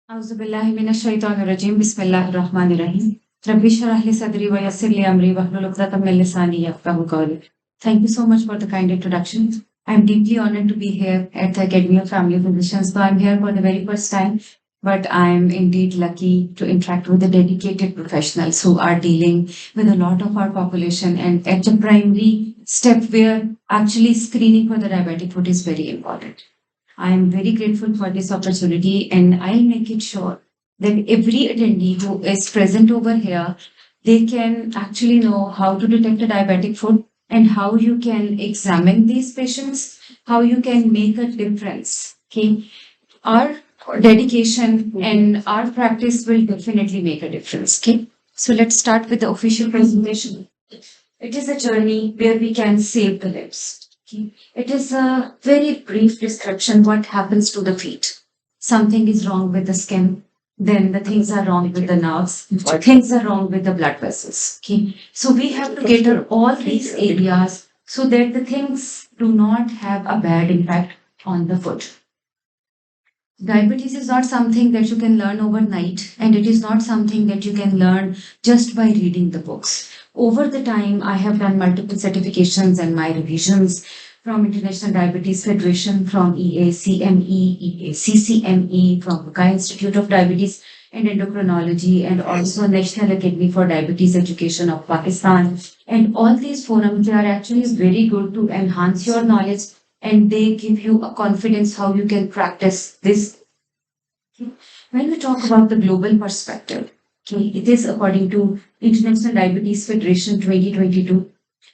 औज़ुबिल्लाहिमिनश्शैतानिर्रजीम बिस्मिल्लाहिर्रहमानिर्रहीम रब्बि इश्रह ली सदरी व यस्सिर ली अमरी वहलुल उक़दतम मिन लिसानी यफ़क़हू क़ौली. Thank you so much for the kind introduction. I'm deeply honored to be here at the Academy of Family Physicians. So I'm here for the very first time, but I'm indeed lucky to interact with the dedicated professionals who are dealing with a lot of our population and at the primary step where actually screening for the diabetic foot is very important. I am very grateful for this opportunity and I'll make it sure that every attendee who is present over here, they can actually know how to detect a diabetic foot and how you can examine these patients, how you can make a difference. Okay. Our dedication and our practice will definitely make a difference. Okay. So let's start with the official presentation. It is a journey where we can save the lives. Okay. It is a very brief description what happens to the feet. Something is wrong with the skin, then the things are wrong with the nerves, or things are wrong with the blood vessels. Okay. So we have to cater all these areas so that the things do not have a bad impact on the foot. Diabetes is not something that you can learn overnight, and it is not something that you can learn just by reading the books. Over the time, I have done multiple certifications and my revisions from International Diabetes Federation, from EACME, EACCME, from Bukai Institute of Diabetes and Endocrinology, and also National Academy for Diabetes Education of Pakistan. And all these forums are actually very good to enhance your knowledge and they give you a confidence how you can practice this. When we talk about the global perspective, it is according to International Diabetes Federation 2022,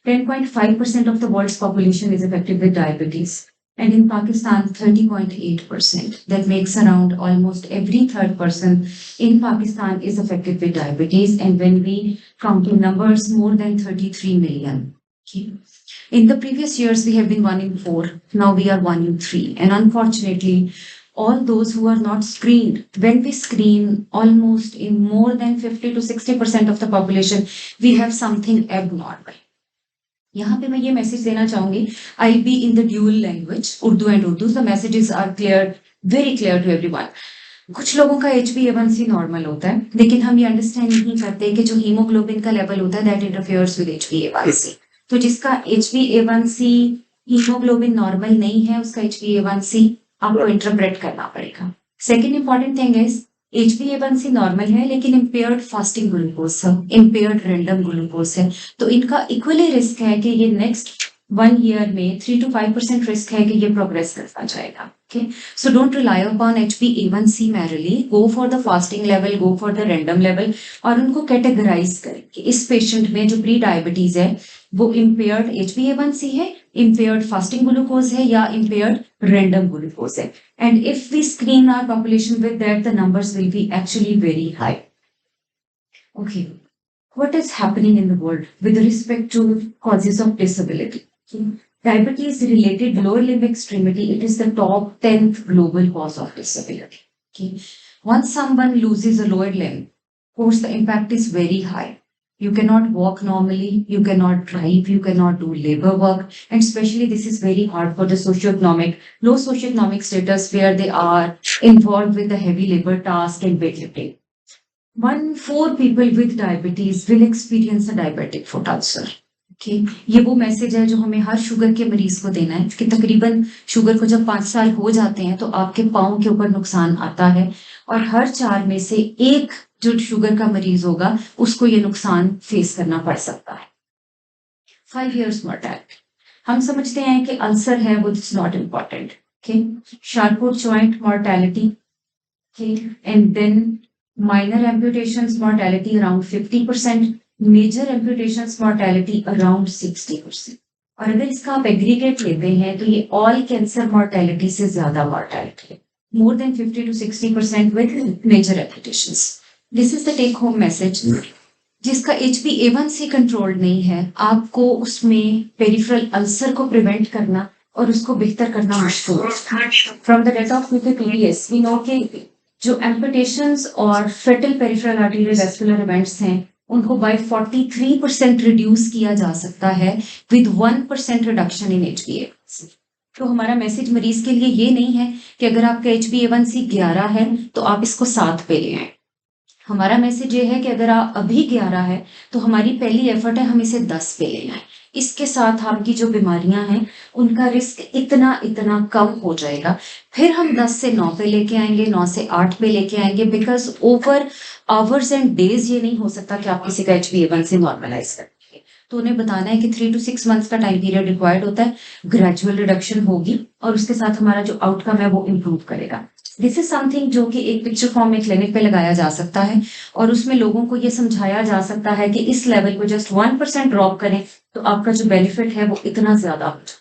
10.5% of the world's population is affected with diabetes. And in Pakistan, 30.8%. That makes around almost every third person in Pakistan is affected with diabetes. And when we come to numbers, more than 33 million. In the previous years, we have been 1 in 4. Now we are 1 in 3. And unfortunately, all those who are not screened, when we screen almost in more than 50 to 60% of the population, we have something abnormal. यहाँ पे मैं ये message देना चाहूंगी, I'll be in the dual language, Urdu and Urdu. The messages are clear, very clear to everyone. कुछ लोगों का HbA1c normal होता है, लेकिन हम ये अंडरस्टैंड नहीं करते कि जो हीमोग्लोबिन का लेवल होता है, that interferes with HbA1c. तो जिसका HbA1c हीमोग्लोबिन नॉर्मल नहीं है, उसका HbA1c आपको इंटरप्रेट करना पड़ेगा. Second important thing is HbA1c normal है लेकिन इम्पेयर्ड फास्टिंग ग्लूकोज है, इम्पेयर्ड रैंडम ग्लूकोज है, तो इनका इक्वली रिस्क है कि ये नेक्स्ट 1 ईयर में 3 to 5% रिस्क है कि ये प्रोग्रेस करता जाएगा. Okay, so don't rely upon HbA1c merely. Go for the fasting level, go for the random level, और उनको कैटेगराइज करें कि इस पेशेंट में जो प्री डायबिटीज है वो इम्पेयर्ड HbA1c है, इम्पेयर्ड फास्टिंग ग्लूकोज है या इम्पेयर्ड रैंडम ग्लूकोज है. And if we screen our population with that, the numbers will be actually very high. Okay, what is happening in the world with respect to causes of disability? Diabetes related lower limb extremity, it is the top 10th global cause of disability. Okay. Once someone loses a lower limb, of course the impact is very high. You cannot walk normally, you cannot drive, you cannot do labor work, and especially this is very hard for the low socioeconomic status where they are involved with the heavy labor task and weightlifting. 1 in 4 people with diabetes will experience a diabetic foot ulcer. Okay. ये वो message है जो हमें हर sugar के मरीज को देना है कि तकरीबन शुगर को जब 5 साल हो जाते हैं तो आपके पाँव के ऊपर नुकसान आता है और हर 4 में से 1 जो शुगर का मरीज होगा उसको ये नुकसान फेस करना पड़ सकता है. 5 years mortality. हम समझते हैं कि अल्सर है वो it's not important. Charcot joint mortality. And then minor amputations mortality around 50%. Major amputations mortality around 60%. और अगर इसका आप एग्रीगेट लेते हैं तो ये ऑल कैंसर मोर्टेलिटी से ज्यादा मोर्टेलिटी है, more than 50 to 60% with major amputations. This is the take home message. जिसका HbA1c कंट्रोल नहीं है, आपको उसमें पेरिफेरल अल्सर को प्रिवेंट करना और उसको बेहतर करना मुश्किल है. From the data of PPS we know कि जो एम्पुटेशंस और fetal peripheral arterial vascular events हैं उनको by 43% रिड्यूस किया जा सकता है with 1% रिडक्शन इन HbA1c. तो हमारा मैसेज मरीज के लिए ये नहीं है कि अगर आपका HbA1c 11 है तो आप इसको 7 पे ले आए। हमारा मैसेज ये है कि अगर आप अभी 11 है तो हमारी पहली एफर्ट है हम इसे 10 पे ले आए। इसके साथ आपकी जो बीमारियां हैं उनका रिस्क इतना इतना कम हो जाएगा। फिर हम 10 से 9 पे लेके आएंगे, 9 से 8 पे लेके आएंगे, because over hours and days ये नहीं हो सकता कि आप किसी का HbA1c नॉर्मलाइज कर। तो उन्हें बताना है कि 3 to 6 मंथ्स का टाइम पीरियड रिक्वायर्ड होता है, ग्रेजुअल रिडक्शन होगी और उसके साथ हमारा जो आउटकम है वो इम्प्रूव करेगा। दिस इज समथिंग जो कि एक पिक्चर फॉर्म में क्लिनिक पे लगाया जा सकता है और उसमें लोगों को ये समझाया जा सकता है कि इस लेवल को जस्ट 1% ड्रॉप करें तो आपका जो बेनिफिट है वो इतना ज्यादा हो जाए।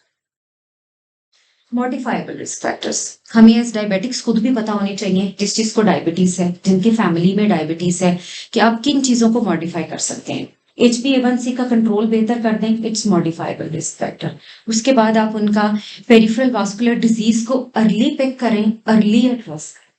मॉडिफाइबल रिस्क फैक्टर्स हमें एज डायबिटिक्स खुद भी पता होनी चाहिए, जिस चीज को डायबिटीज है, जिनकी फैमिली में डायबिटीज है, कि आप किन चीजों को मॉडिफाई कर सकते हैं। HbA1c का कंट्रोल बेहतर कर दें, इट्स मॉडिफाइबल रिस्क फैक्टर। उसके बाद आप उनका पेरिफेरल वास्कुलर डिजीज को अर्ली पिक करें, अर्ली एड्रेस करें।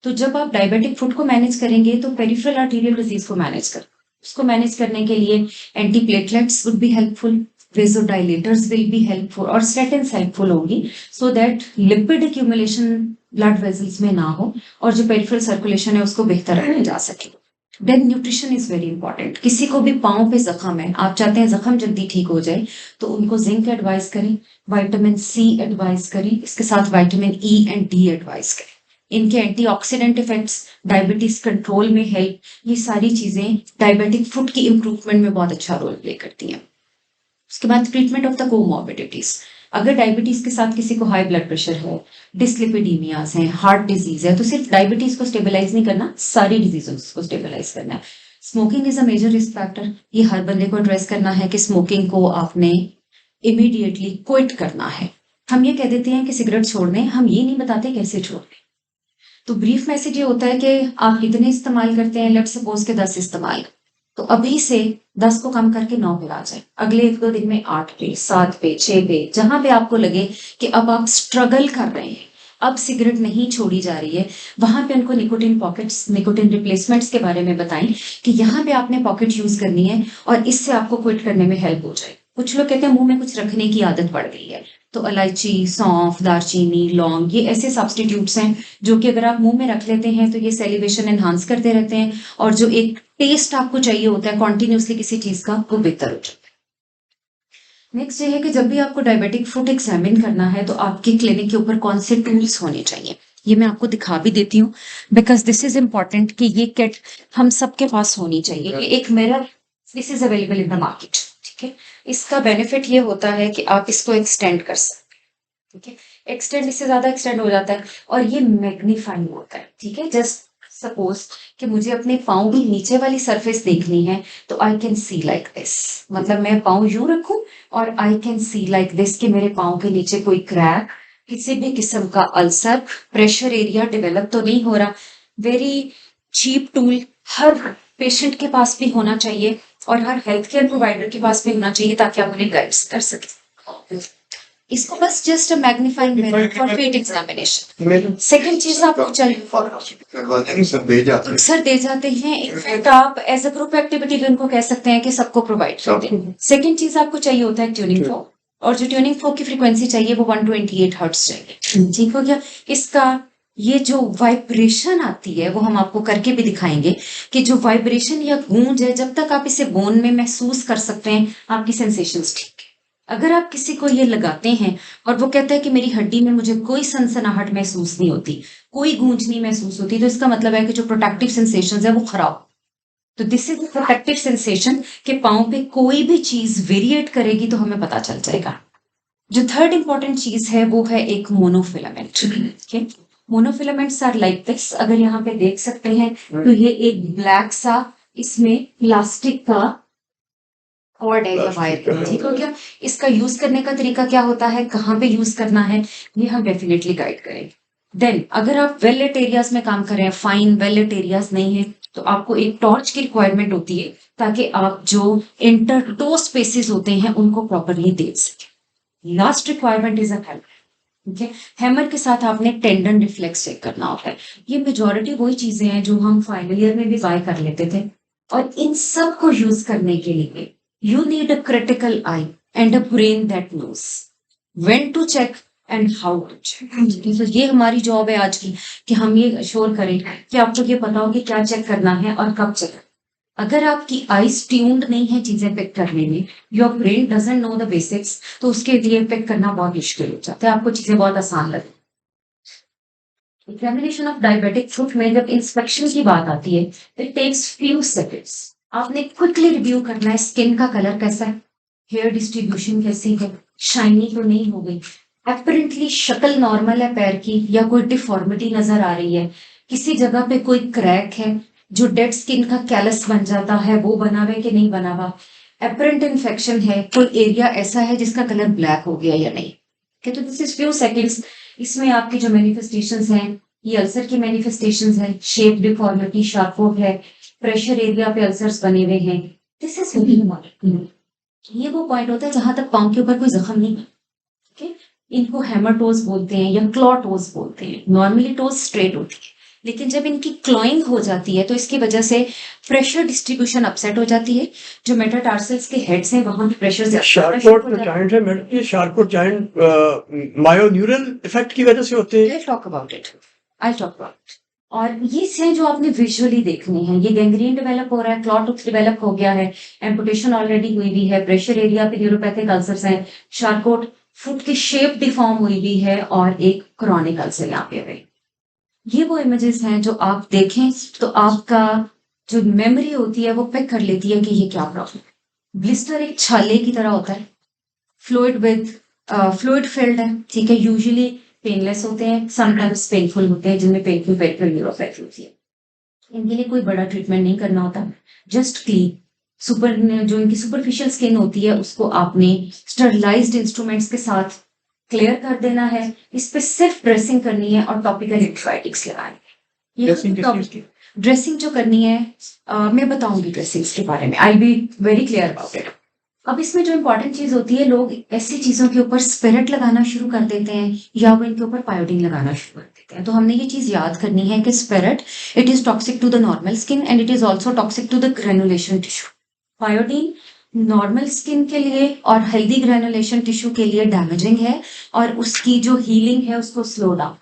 तो जब आप डायबिटिक फुट को मैनेज करेंगे तो पेरिफेरल आर्टीरियल डिजीज को मैनेज करें। उसको मैनेज करने के लिए antiplatelets would be helpful, vasodilators will be helpful और statins helpful होंगी, so that lipid accumulation blood vessels में ना हो और जो पेरिफेरल सर्कुलेशन है उसको बेहतर रखा जा सके। Then nutrition is very important. किसी को भी पाँव पे जख्म है, आप चाहते हैं जख्म जल्दी ठीक हो जाए, तो उनको जिंक एडवाइस करें, विटामिन C एडवाइस करें, इसके साथ vitamin E and D advice करें। इनके एंटीऑक्सीडेंट इफेक्ट्स, डायबिटीज कंट्रोल में हेल्प, ये सारी चीजें डायबिटिक फुट की इंप्रूवमेंट में बहुत अच्छा रोल प्ले करती हैं। उसके बाद ट्रीटमेंट ऑफ द कोमॉर्बिडिटीज। अगर डायबिटीज के साथ किसी को हाई ब्लड प्रेशर है, डिस्लिपिडीमियाज है, हार्ट डिजीज है, तो सिर्फ डायबिटीज को स्टेबलाइज नहीं करना, सारी डिजीजेस को स्टेबलाइज करना है। Smoking is a major risk factor. ये हर बंदे को एड्रेस करना है कि स्मोकिंग को आपने इमीडिएटली क्विट करना है। हम ये कह देते हैं कि सिगरेट छोड़ दें, हम ये नहीं बताते कैसे छोड़ दें। तो ब्रीफ मैसेज ये होता है कि आप कितने इस्तेमाल करते हैं, लेट सपोज के 10 इस्तेमाल, तो अभी से 10 को कम करके 9 पे आ जाए, अगले 1-2 दिन में 8 पे, 7 पे, 6 पे, जहां पे आपको लगे कि अब आप स्ट्रगल कर रहे हैं, अब सिगरेट नहीं छोड़ी जा रही है, वहां पे उनको निकोटिन पॉकेट्स, निकोटिन रिप्लेसमेंट्स के बारे में बताएं कि यहाँ पे आपने पॉकेट यूज करनी है और इससे आपको क्विट करने में हेल्प हो जाए। कुछ लोग कहते हैं मुंह में कुछ रखने की आदत पड़ गई है, तो इलायची, सौंफ, दालचीनी, लौंग, ये ऐसे सब्सटीट्यूट्स हैं जो कि अगर आप मुंह में रख लेते हैं तो ये सेलिब्रेशन एनहांस करते रहते हैं और जो एक टेस्ट आपको चाहिए होता है कॉन्टिन्यूसली किसी चीज का, वो बेहतर हो जाता है। नेक्स्ट ये है कि जब भी आपको डायबिटिक फुट एग्जामिन करना है तो आपके क्लिनिक के ऊपर कौन से टूल्स होने चाहिए, ये मैं आपको दिखा भी देती हूँ, बिकॉज दिस इज इम्पॉर्टेंट कि ये किट हम सबके पास होनी चाहिए। ये एक mirror, this is available in the market, ठीक है। इसका बेनिफिट ये होता है कि आप इसको एक्सटेंड कर सकते हैं, ठीक है। एक्सटेंड, इससे ज्यादा एक्सटेंड हो जाता है और ये मैग्नीफाइंग होता है, ठीक है। जस्ट सपोज कि मुझे अपने पाँव की नीचे वाली सरफेस देखनी है तो I can see like this, मतलब मैं पाँव यूं रखूं और I can see like this कि मेरे पाँव के नीचे कोई क्रैक, किसी भी किस्म का अल्सर, प्रेशर एरिया डेवलप तो नहीं हो रहा। वेरी चीप टूल, हर पेशेंट के पास भी होना चाहिए और हर हेल्थ केयर प्रोवाइडर के पास भी होना चाहिए ताकि आप उन्हें गाइड कर सकें। इसको बस just a magnifying mirror for pet examination. Second चीज आपको चाहिए, अक्सर दे जाते हैं, इनफैक्ट आप एज अ ग्रुप एक्टिविटी भी उनको कह सकते हैं कि सबको प्रोवाइड कर दें। सेकंड चीज आपको चाहिए होता है ट्यूनिंग फोक, और जो ट्यूनिंग फोक की फ्रीक्वेंसी चाहिए वो 128 हर्ट्ज चाहिए, ठीक हो गया। इसका ये जो वाइब्रेशन आती है वो हम आपको करके भी दिखाएंगे कि जो वाइब्रेशन या गूंज है, जब तक आप इसे बोन में महसूस कर सकते हैं आपकी सेंसेशंस ठीक है। अगर आप किसी को ये लगाते हैं और वो कहता है कि मेरी हड्डी में मुझे कोई सनसनाहट महसूस नहीं होती, कोई गूंज नहीं महसूस होती, तो इसका मतलब है कि जो प्रोटेक्टिव सेंसेशंस है वो खराब। तो दिस इज प्रोटेक्टिव सेंसेशन के पाँव पे कोई भी चीज वेरिएट करेगी तो हमें पता चल जाएगा। जो थर्ड इंपॉर्टेंट चीज है वो है एक मोनोफिलामेंट, ठीक है। मोनोफिलामेंट्स आर लाइक दिस, अगर यहाँ पे देख सकते हैं तो ये एक ब्लैक सा इसमें प्लास्टिक का कॉर्ड है या वायर, ठीक हो गया। इसका यूज करने का तरीका क्या होता है, कहाँ पे यूज करना है, ये हम डेफिनेटली गाइड करेंगे। देन अगर आप वेल लिट एरियाज में काम कर रहे हैं, फाइन वेल लिट एरियाज नहीं है, तो आपको एक टॉर्च की रिक्वायरमेंट होती है ताकि आप जो इंटरटो स्पेसेस होते हैं उनको प्रॉपरली देख सकें। Last requirement is a help, ठीक है। हैमर के साथ आपने टेंडन रिफ्लेक्स चेक करना होता है। ये मेजॉरिटी वही चीजें हैं जो हम फाइनल ईयर में भी बाय कर लेते थे, और इन सब को यूज करने के लिए you need a critical eye and a brain that knows when to check and how to check. तो ये हमारी जॉब है आज की, कि हम ये अश्योर करें कि आपको ये पता हो कि क्या चेक करना है और कब चेक। अगर आपकी आईज ट्यून्ड नहीं है चीजें पिक करने में, your brain doesn't know the basics, तो उसके लिए पिक करना बहुत मुश्किल हो जाता है, आपको चीजें बहुत आसान लगती। एग्जामिनेशन ऑफ डायबिटिक फुट में जब इंस्पेक्शन की बात आती है, इट टेक्स फ्यू सेकंड्स। आपने क्विकली रिव्यू करना है स्किन का कलर कैसा है, हेयर डिस्ट्रीब्यूशन कैसी है, शाइनी तो नहीं हो गई, अपरेंटली शक्ल नॉर्मल है पैर की या कोई डिफॉर्मिटी नजर आ रही है, किसी जगह पे कोई क्रैक है, जो डेड स्किन का कैलस बन जाता है वो बना हुआ है कि नहीं बना हुआ, अपरेंट इन्फेक्शन है, कोई एरिया ऐसा है जिसका कलर ब्लैक हो गया या नहीं। तो दिस इज फ्यू सेकंड्स। इसमें आपकी जो मैनिफेस्टेशंस हैं, ये अल्सर की मैनिफेस्टेशंस हैं, शेप डिफॉर्मिटी, शार्पोट है, प्रेशर एरिया पे अल्सर्स बने हुए हैं, दिस इज वेरी इम्पोर्टेंट। ये वो पॉइंट होता है जहां तक पांव के ऊपर कोई जख्म नहीं। ओके, इनको हेमाटोज बोलते हैं या क्लॉटोज बोलते हैं। नॉर्मली टोज स्ट्रेट होती है, लेकिन जब इनकी क्लॉइंग हो जाती है तो इसकी वजह से प्रेशर डिस्ट्रीब्यूशन अपसेट हो जाती है। जो मेटाटार्सल्स के हेड्स हैं वहां प्रेशर ज्यादा शार्कोट जॉइंट है मैडम, ये शार्कोट जॉइंट मायोन्यूरल इफेक्ट की वजह से होते हैं। I talk about it. और ये से जो आपने विजुअली देखने हैं, ये गैंग्रीन डेवलप हो रहा है, क्लॉट डेवलप हो गया है, एम्पुटेशन ऑलरेडी हुई हुई है, प्रेशर एरिया पे न्यूरोपैथिक अल्सर्स हैं, शार्कोट फुट की शेप डिफॉर्म हुई हुई है, और एक क्रॉनिक अल्सर यहाँ पे है। ये वो इमेजेस हैं जो आप देखें तो आपका जो मेमोरी होती है वो पिक कर लेती है कि ये क्या प्रॉब्लम है। ब्लिस्टर एक छाले की तरह होता है, फ्लूइड फिल्ड है, ठीक है, यूजुअली पेनलेस होते हैं, समटाइम्स पेनफुल होते हैं, जिनमें पेनफुल पेरिफेरल न्यूरोपैथी होती है। इनके लिए कोई बड़ा ट्रीटमेंट नहीं करना होता, जस्ट क्लीन जो इनकी सुपरफिशियल स्किन होती है उसको आपने स्टरलाइज्ड इंस्ट्रूमेंट्स के साथ क्लियर कर देना है। इस पे सिर्फ ड्रेसिंग करनी है और टॉपिकल एंटीबायोटिक्स लगानी है। ड्रेसिंग जो करनी है मैं बताऊंगी ड्रेसिंग्स के बारे में, I be very clear about it. अब इसमें जो इंपॉर्टेंट चीज होती है, लोग ऐसी चीजों के ऊपर स्पिरिट लगाना शुरू कर देते हैं या वो इनके ऊपर पायोडीन लगाना शुरू कर देते हैं। तो हमने ये चीज याद करनी है कि spirit it is toxic to the normal skin and it is also toxic to the granulation tissue. Pyodine normal skin के लिए और हेल्दी ग्रेनुलेशन टिश्यू के लिए डैमेजिंग है, और उसकी जो हीलिंग है उसको स्लो डाउन,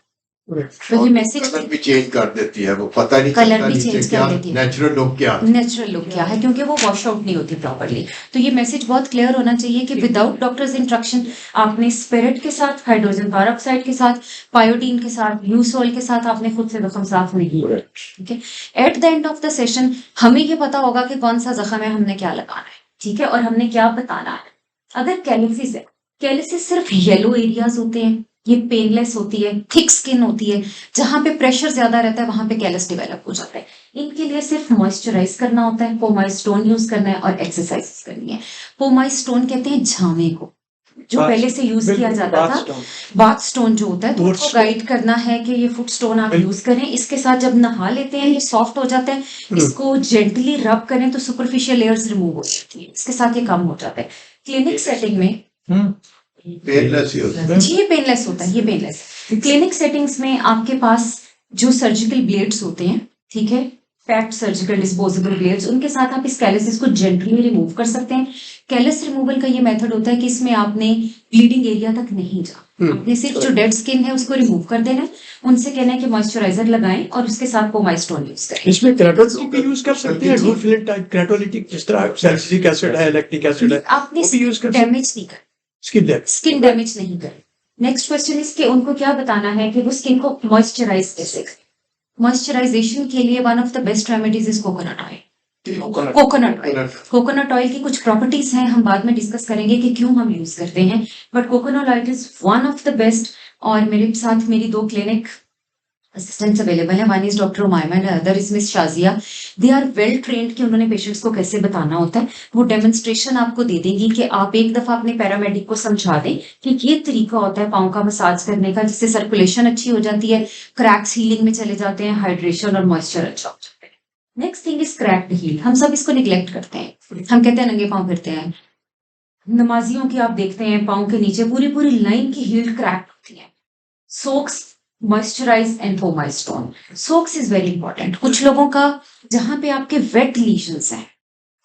तो ये मैसेज कलर भी चेंज कर देती है, वो पता नहीं कलर चलता भी नीचे चेंज क्या कर देती है, नेचुरल लुक क्या नेचुरल लुक क्या है, क्योंकि वो वॉश आउट नहीं होती प्रॉपरली। तो ये मैसेज बहुत क्लियर होना चाहिए कि विदाउट डॉक्टर्स इंस्ट्रक्शन आपने स्पिरिट के साथ, हाइड्रोजन पेरोक्साइड के साथ, पायोडीन के साथ, यूसोल के साथ आपने खुद से जख्म साफ नहीं किया। ठीक है, at the end of the session हमें ये पता होगा कि कौन सा जख्म है, हमने क्या लगाना है, ठीक है, और हमने क्या बताना है। अगर कैलिसिस है, कैलिसिस सिर्फ येलो एरियाज होते हैं, ये पेनलेस होती है, थिक स्किन होती है, जहां पे प्रेशर ज्यादा रहता है वहां पे कैलस डेवलप हो जाता है। इनके लिए सिर्फ मॉइस्चराइज करना होता है, पोमाइज स्टोन यूज करना है और एक्सरसाइज करनी है। पोमाइज स्टोन कहते हैं झामे को, जो पहले से यूज किया जाता था, बाथ स्टोन जो होता है, तो उसको गाइड करना है कि ये फुट स्टोन आप यूज करें। इसके साथ जब नहा लेते हैं ये सॉफ्ट हो जाते हैं, इसको जेंटली रब करें तो सुपरफिशियल लेयर्स रिमूव हो जाती है, इसके साथ ये कम हो जाता है। क्लिनिक सेटिंग में पेनलेस ही होता है। ये पेनलेस होता है, ये पेनलेस। क्लिनिक सेटिंग्स में आपके पास जो सर्जिकल ब्लेड्स होते हैं, ठीक है, पैक्ड सर्जिकल डिस्पोजेबल ब्लेड्स, उनके साथ आप इस कैलिसिस को जेंटली रिमूव कर सकते हैं। कैलिस रिमूवल का ये मेथड होता है कि इसमें आपने ब्लीडिंग एरिया तक नहीं जा, आपने सिर्फ जो डेड स्किन है उसको रिमूव कर देना है। उनसे कहना है कि मॉइस्चराइजर लगाएं और उसके साथ पोमाइज स्टोन यूज करें। इसमें क्रेटोलिटिक भी यूज कर सकते हैं, रूफिलिन टाइप क्रेटोलिटिक, जिस तरह सैलिसिलिक एसिड है, लैक्टिक एसिड है, आपने वो भी यूज कर डैमेज नहीं कर, स्किन डैमेज नहीं करे। नेक्स्ट क्वेश्चन इसके उनको क्या बताना है कि वो स्किन को मॉइस्चराइज कैसे करें। मॉइस्चराइजेशन के लिए one of the best remedies is coconut oil. Coconut oil की कुछ प्रॉपर्टीज हैं, हम बाद में डिस्कस करेंगे कि क्यों हम यूज करते हैं, but coconut oil is one of the best. और मेरे साथ मेरी 2 क्लिनिक असिस्टेंट्स अवेलेबल है, one is doctor Umayma and other is miss Shazia. They are well trained कि उन्होंने पेशेंट्स को कैसे बताना होता है। वो डेमोन्स्ट्रेशन आपको दे देंगी कि आप एक दफा अपने पैरामेडिक को समझा दें कि ये तरीका होता है पाँव का मसाज करने का, जिससे सर्कुलेशन अच्छी हो जाती है, क्रैक्स हीलिंग में चले जाते हैं, हाइड्रेशन और मॉइस्चर अच्छा हो जाता है। Next thing is cracked heel. हम सब इसको निग्लेक्ट करते हैं, हम कहते हैं नंगे पाँव फिरते हैं। नमाजियों की आप देखते हैं पाँव के नीचे पूरी पूरी लाइन की हील क्रैक्ड होती है। Soaks, moisturize and pumice stone. Soaks is very important. कुछ लोगों का जहां पे आपके वेट लीजन्स हैं,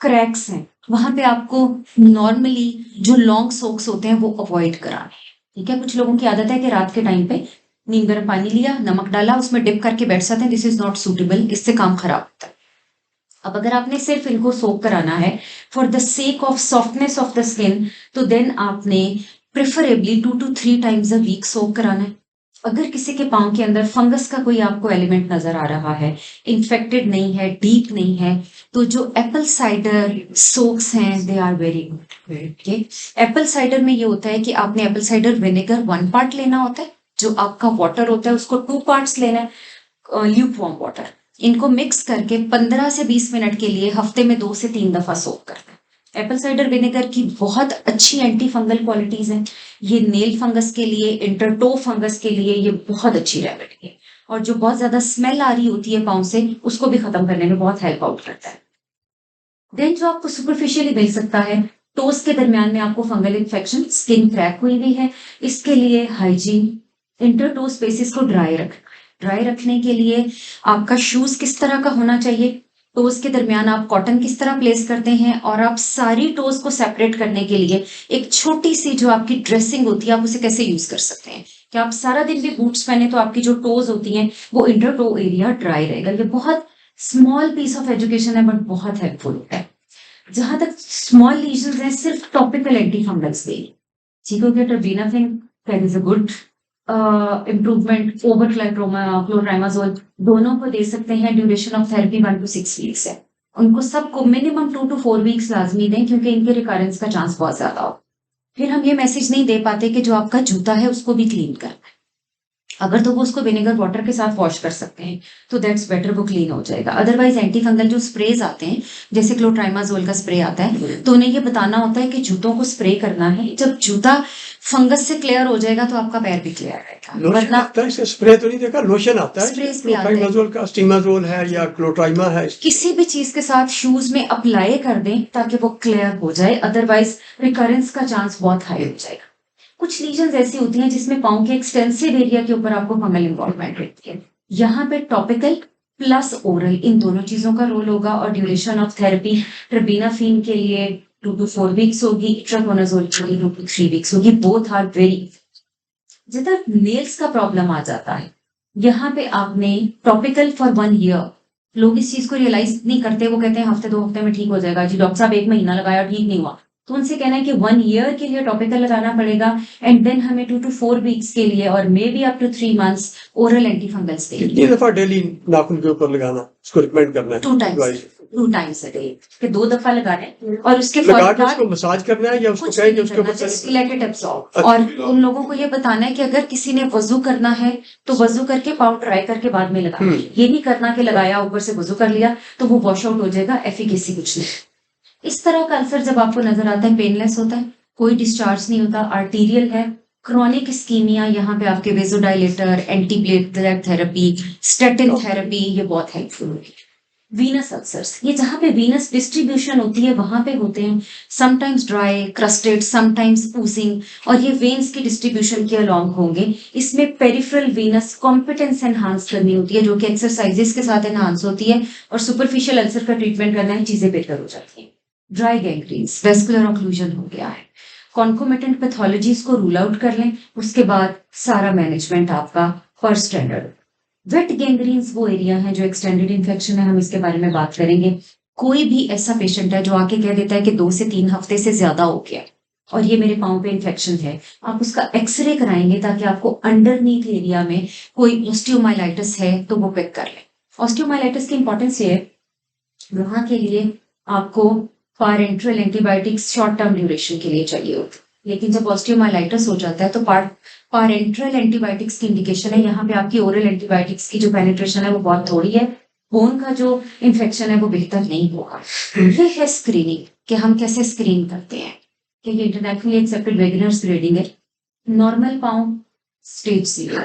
क्रैक्स हैं, वहां पे आपको नॉर्मली जो लॉन्ग सोक्स होते हैं वो अवॉइड कराने हैं। ठीक है, कुछ लोगों की आदत है कि रात के टाइम पे नीम गर्म पानी लिया, नमक डाला, उसमें डिप करके बैठ जाते हैं। दिस इज नॉट सूटेबल, इससे काम खराब होता है। अब अगर आपने सिर्फ इनको सोक कराना है for the sake of softness of the skin, तो देन आपने preferably 2 to 3 times a week soak कराना है। अगर किसी के पाँव के अंदर फंगस का कोई आपको एलिमेंट नजर आ रहा है, इन्फेक्टेड नहीं है, डीप नहीं है, तो जो एप्पल साइडर सोक्स हैं they are very good. Okay, apple cider में ये होता है कि आपने एप्पल साइडर विनेगर 1 पार्ट लेना होता है, जो आपका वाटर होता है उसको 2 पार्ट्स लेना है, ल्यूक वार्म वाटर। इनको मिक्स करके 15 से 20 मिनट के लिए हफ्ते में 2 से 3 दफा सोक करना है। एप्पल साइडर विनेगर की बहुत अच्छी एंटी फंगल क्वालिटीज हैं। ये नेल फंगस के लिए, इंटरटो फंगस के लिए ये बहुत अच्छी रेमेडी है, और जो बहुत ज्यादा स्मेल आ रही होती है पाँव से, उसको भी खत्म करने में बहुत हेल्प आउट करता है। देन जो आपको सुपरफिशियली मिल सकता है, टोस के दरमियान में आपको फंगल इन्फेक्शन, स्किन क्रैक हुई हुई है, इसके लिए हाइजीन, इंटरटो स्पेसिस को ड्राई रखने के लिए आपका शूज किस तरह का होना चाहिए, टोज के दरमियान आप कॉटन किस तरह प्लेस करते हैं, और आप सारी टोज को सेपरेट करने के लिए एक छोटी सी जो आपकी ड्रेसिंग होती है, आप उसे कैसे यूज कर सकते हैं कि आप सारा दिन भी बूट्स पहने तो आपकी जो टोज होती हैं वो इंटर टो एरिया ड्राई रहेगा। ये बहुत स्मॉल पीस ऑफ एजुकेशन है, बट बहुत हेल्पफुल है। जहां तक स्मॉल लीजन्स हैं, सिर्फ टॉपिकल एंटी फंगल्स के लिए ठीक हो गया। Terbinafine that is a good improvement over clotrimazole, दोनों को दे सकते हैं। Duration of therapy 1 to 6 weeks है। उनको सबको मिनिमम 2 to 4 वीक्स लाजमी दें, क्योंकि इनके रिकरेंस का चांस बहुत ज्यादा हो। फिर हम ये मैसेज नहीं दे पाते कि जो आपका जूता है उसको भी क्लीन करना है। अगर तो वो उसको विनेगर वाटर के साथ वॉश कर सकते हैं तो दैट्स बेटर, वो क्लीन हो जाएगा। अदरवाइज एंटी फंगल जो स्प्रेज आते हैं, जैसे क्लोट्राइमाजोल का स्प्रे आता है, तो उन्हें ये बताना होता है कि जूतों को स्प्रे करना है। जब जूता फंगस से क्लियर हो जाएगा तो आपका पैर भी क्लियर रहेगा। लोशन आता है, इसका स्प्रे तो नहीं देखा, लोशन आता है स्प्रे आता है। क्लोट्राइमाजोल का, स्टीमाजोल है या क्लोट्राइमा है। किसी भी चीज के साथ शूज में अप्लाई कर दें ताकि वो क्लियर हो जाए, अदरवाइज रिकरेंस का चांस बहुत हाई हो जाएगा। कुछ लीजन्स ऐसी होती हैं जिसमें पाँव के एक्सटेंसिव एरिया के ऊपर आपको फंगल इन्वॉल्वमेंट रहती है। यहाँ पे टॉपिकल प्लस ओरल, इन दोनों चीजों का रोल होगा। और ड्यूरेशन ऑफ थेरेपी ट्रेबिनाफिन के लिए 2 to 4 वीक्स होगी, इट्राकोनाजोल के लिए 2 to 3 वीक्स होगी। Both are very. जिधर नेल्स का प्रॉब्लम आ जाता है, यहाँ पे आपने टॉपिकल फॉर 1 ईयर, लोग इस चीज को रियलाइज नहीं करते, वो कहते हैं हफ्ते 2 हफ्ते में ठीक हो जाएगा जी, डॉक्टर साहब 1 महीना लगाया ठीक नहीं हुआ। तो उनसे कहना है कि 1 ईयर के लिए टॉपिकल लगाना पड़ेगा, एंड देन हमें 2 to 4 वीक्स के लिए और maybe up to 3 months oral antifungals देंगे। कितनी दफा डेली नाखून के ऊपर लगाना उसको रिकमेंड करना है? 2 times a day कि 2 दफा लगाने, और उसके लगा के उसको मसाज करना है या उसको कहेंगे उसके ऊपर लेट इट एब्सॉर्ब। और उन लोगों को ये बताना है कि अगर किसी ने वजू करना है तो वजू करके पाउडर ड्राई करके बाद में लगाना है। ये नहीं करना कि लगाया ऊपर से वजू कर लिया तो वो वॉश आउट हो जाएगा, एफिकेसी कुछ नहीं। इस तरह का अल्सर जब आपको नजर आता है, पेनलेस होता है, कोई डिस्चार्ज नहीं होता, आर्टीरियल है, क्रॉनिक इस्कीमिया, यहाँ पे आपके vasodilator, antiplatelet therapy, statin therapy ये बहुत हेल्पफुल होगी। वीनस अल्सर्स, ये जहाँ पे वीनस डिस्ट्रीब्यूशन होती है वहां पे होते हैं, समटाइम्स ड्राई क्रस्टेड, समटाइम्स पूजिंग, और ये वेन्स की डिस्ट्रीब्यूशन के अलॉन्ग होंगे। इसमें पेरिफेरल वीनस कॉम्पिटेंस एनहांस करनी होती है, जो कि एक्सरसाइजेस के साथ एनहांस होती है, और सुपरफिशियल अल्सर का ट्रीटमेंट करना है, चीजें बेहतर हो जाती हैं। ड्राई गैंग्रीन्स, वेस्कुलर ऑक्लूजन हो गया है, कॉन्कोमिटेंट पैथोलॉजीज को रूल आउट कर लें, उसके बाद सारा मैनेजमेंट आपका पर स्टैंडर्ड। वेट गैंग्रीन्स वो एरिया है जो एक्सटेंडेड इन्फेक्शन है, हम इसके बारे में बात करेंगे। कोई भी ऐसा पेशेंट है जो आके कह देता है कि 2 से 3 हफ्ते से ज्यादा हो गया और ये मेरे पाँव पे इन्फेक्शन है, आप उसका एक्सरे कराएंगे ताकि आपको अंडरनीथ एरिया में कोई ऑस्टियोमाइलाइटिस है तो वो पिक कर ले। ऑस्टियोमाइलाइटिस की इंपॉर्टेंस ये है, वहां के लिए आपको पारेंट्रल एंटीबायोटिक्स शॉर्ट टर्म ड्यूरेशन के लिए चाहिए होती, लेकिन जब ऑस्टियोमाइलाइटिस हो जाता है तो पारेंट्रल एंटीबायोटिक्स की इंडिकेशन है। यहाँ पे आपकी ओरल एंटीबायोटिक्स की जो पेनिट्रेशन है वो बहुत थोड़ी है, बोन का जो इन्फेक्शन है वो बेहतर नहीं होगा। ये है स्क्रीनिंग, कि हम कैसे स्क्रीन करते हैं, कि ये इंटरनेशनली एक्सेप्टेड बिगिनर्स ग्रेडिंग है। नॉर्मल पाउंड स्टेज 0,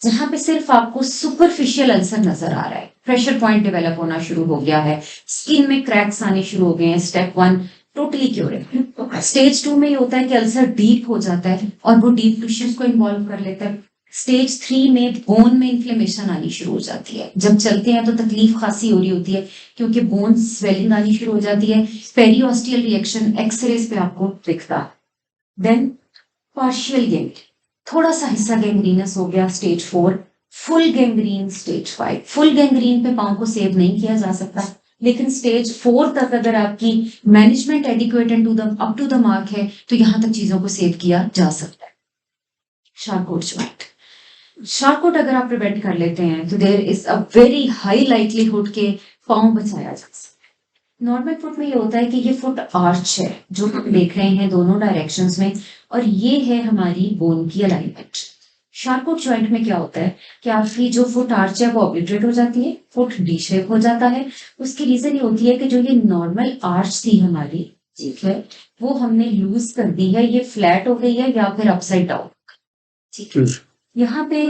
जहां पे सिर्फ आपको सुपरफिशियल अल्सर नजर आ रहा है, प्रेशर पॉइंट डेवलप होना शुरू हो गया है, स्किन में क्रैक्स आने शुरू हो गए हैं, स्टेप 1 टोटली क्योर है। स्टेज 2 में ये होता है कि अल्सर डीप हो जाता है और वो डीप टिश्यूज को इन्वॉल्व कर लेता है। स्टेज 3 में बोन में इन्फ्लेमेशन आनी शुरू हो जाती है, जब चलते हैं तो तकलीफ खासी हो रही होती है क्योंकि बोन स्वेलिंग आनी शुरू हो जाती है, पेरियोस्टियल रिएक्शन एक्सरेज पे आपको दिखता है। देन पार्शियल गैंग्रीन, थोड़ा सा हिस्सा गैंग्रीनस हो गया stage 4, full gangrene stage 5। Full gangrene पे पाँव को सेव नहीं किया जा सकता, लेकिन स्टेज 4 तक अगर आपकी management adequate and up to the mark है तो यहाँ तक चीजों को सेव किया जा सकता है। शार्कोट ज्वाइंट, शार्कोट अगर आप प्रिवेंट कर लेते हैं तो there is a very high likelihood के पाँव बचाया जा सकता है। नॉर्मल फुट में ये होता है कि ये फुट आर्च है जो हम देख रहे हैं दोनों डायरेक्शंस में, और ये है हमारी बोन की अलाइनमेंट। शार्कोट जॉइंट में क्या होता है कि आपकी जो फुट आर्च है वो ऑब्लिटरेट हो जाती है, फुट डी शेप हो जाता है। उसकी रीजन ये होती है कि जो ये नॉर्मल आर्च थी हमारी, ठीक है, वो हमने लूज कर दी है, ये फ्लैट हो गई है या फिर अपसाइड डाउन। ठीक है, यहाँ पे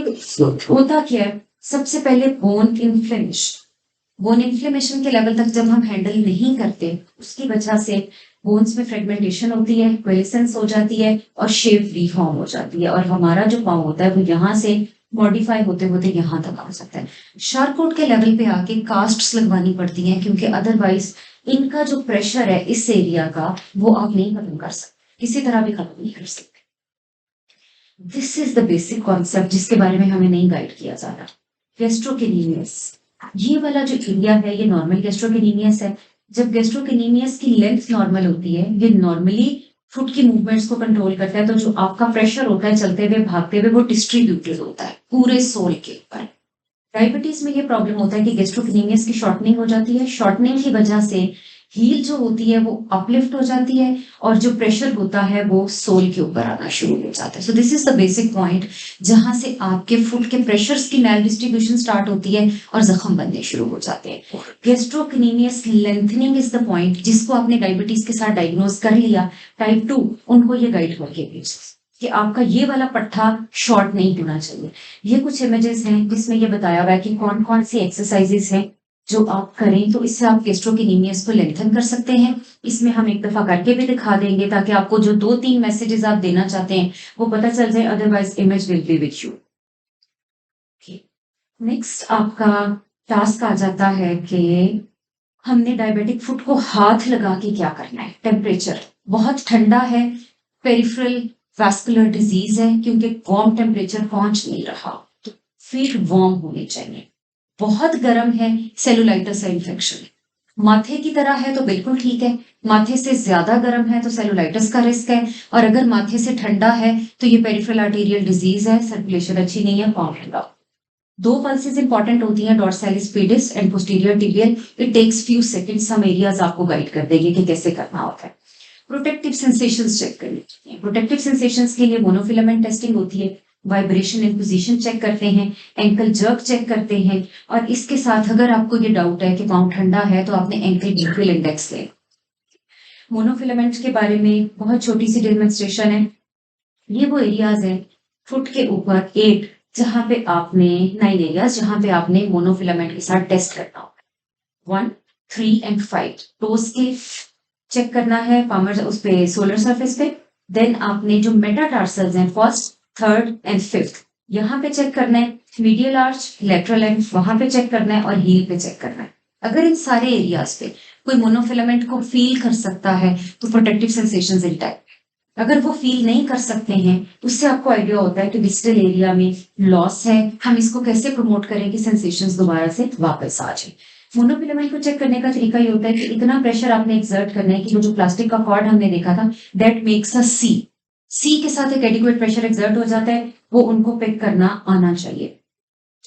होता क्या है, सबसे पहले बोन इन्फ्लेमेशन के लेवल तक जब हम हैंडल नहीं करते, उसकी वजह से बोन्स में फ्रेगमेंटेशन होती है, क्वेसेंस हो जाती है और शेप रीफॉर्म हो जाती है, और हमारा जो पाँव होता है वो यहाँ से मॉडिफाई होते होते यहाँ तक आ सकता है। शार्कोट के लेवल पे आके कास्ट्स लगवानी पड़ती हैं, क्योंकि अदरवाइज इनका जो प्रेशर है इस एरिया का वो आप नहीं खत्म कर सकते, किसी तरह भी खत्म नहीं कर सकते। This is the basic concept जिसके बारे में हमें नहीं गाइड किया जा रहा। गैस्ट्रोकेनीमियस, ये वाला जो एरिया है ये नॉर्मल गैस्ट्रोकेनीमियस है। जब गैस्ट्रोकेनीमियस की लेंथ नॉर्मल होती है, ये नॉर्मली फुट की मूवमेंट्स को कंट्रोल करता है, तो जो आपका प्रेशर होता है चलते हुए भागते हुए वो डिस्ट्रीब्यूटेड होता है पूरे सोल के ऊपर। डायबिटीज में ये प्रॉब्लम होता है कि गैस्ट्रोकेनीमियस की शॉर्टनिंग हो जाती है, शॉर्टनिंग की वजह से हील जो होती है वो अपलिफ्ट हो जाती है, और जो प्रेशर होता है वो सोल के ऊपर आना शुरू हो जाता है। So this is the basic point जहां से आपके फुट के प्रेशर्स की मैल डिस्ट्रीब्यूशन स्टार्ट होती है और जख्म बनने शुरू हो जाते हैं। गैस्ट्रोकेनीमियस लेंथनिंग इज द पॉइंट जिसको आपने डायबिटीज के साथ डायग्नोज कर लिया, टाइप 2 उनको ये गाइड करके भेज कि आपका ये वाला पट्टा शॉर्ट नहीं होना चाहिए। ये कुछ इमेजेस हैं जिसमें ये बताया हुआ है कि कौन कौन सी एक्सरसाइजेस हैं जो आप करें तो इससे आप गैस्ट्रोकेनीमियस को लेंथन कर सकते हैं। इसमें हम एक दफा करके भी दिखा देंगे ताकि आपको जो 2-3 मैसेजेस आप देना चाहते हैं वो पता चल जाए, otherwise image will be with you. Next आपका टास्क आ जाता है कि हमने डायबिटिक फुट को हाथ लगा के क्या करना है। टेम्परेचर बहुत ठंडा है, पेरिफेरल वैस्कुलर डिजीज है, क्योंकि वार्म टेम्परेचर पहुंच नहीं रहा, तो फीट वार्म होनी चाहिए। बहुत गर्म है, सेलुलाइटिस है, इन्फेक्शन है। माथे की तरह है तो बिल्कुल ठीक है, माथे से ज्यादा गर्म है तो सेलुलाइटिस का रिस्क है, और अगर माथे से ठंडा है तो ये पेरिफेरल आर्टेरियल डिजीज है, सर्कुलेशन अच्छी नहीं है, पाँव ठंडा। 2 पल्सेस इंपॉर्टेंट होती हैं, dorsalis pedis and posterior tibial. It takes few seconds, हम एरियाज आपको गाइड कर देंगे कि कैसे करना होता है। प्रोटेक्टिव सेंसेशंस चेक करनी है। प्रोटेक्टिव सेंसेशंस के लिए मोनोफिलामेंट टेस्टिंग होती है, वाइब्रेशन एंड पोजीशन चेक करते हैं, एंकल जर्क चेक करते हैं, और इसके साथ अगर आपको ये डाउट है कि पाँव ठंडा है तो आपने एंकल ब्रेकियल इंडेक्स लें। मोनोफिलामेंट के बारे में बहुत छोटी सी डेमोन्स्ट्रेशन है। ये वो एरियाज है फुट के ऊपर 8 जहां पे आपने 9 एरियाज जहां पे आपने मोनोफिलामेंट के साथ टेस्ट करना होगा। 1, 3 एंड 5 टोस के चेक करना है, पामर उस पे सोलर सरफेस पे। देन आपने जो मेटाटार्सल्स हैं, फर्स्ट, थर्ड एंड फिफ्थ, यहाँ पे चेक करना है। मीडियल आर्च, लेटरल एंड वहां पे चेक करना है, और हील पे चेक करना है। अगर इन सारे एरियाज पे कोई मोनोफिलामेंट को फील कर सकता है तो प्रोटेक्टिव सेंसेशंस इंटैक्ट। अगर वो फील नहीं कर सकते हैं, उससे आपको आइडिया होता है कि डिजिटल एरिया में लॉस है, हम इसको कैसे प्रमोट करें कि सेंसेशंस दोबारा से वापस आ जाए। मोनोफिलामेंट को चेक करने का तरीका ये होता है कि इतना प्रेशर आपने एक्सर्ट करना है कि वो जो प्लास्टिक का कॉर्ड हमने देखा था, दैट मेक्स अ सी के साथ एक एडिक्वेट प्रेशर एक्सर्ट हो जाता है, वो उनको पिक करना आना चाहिए।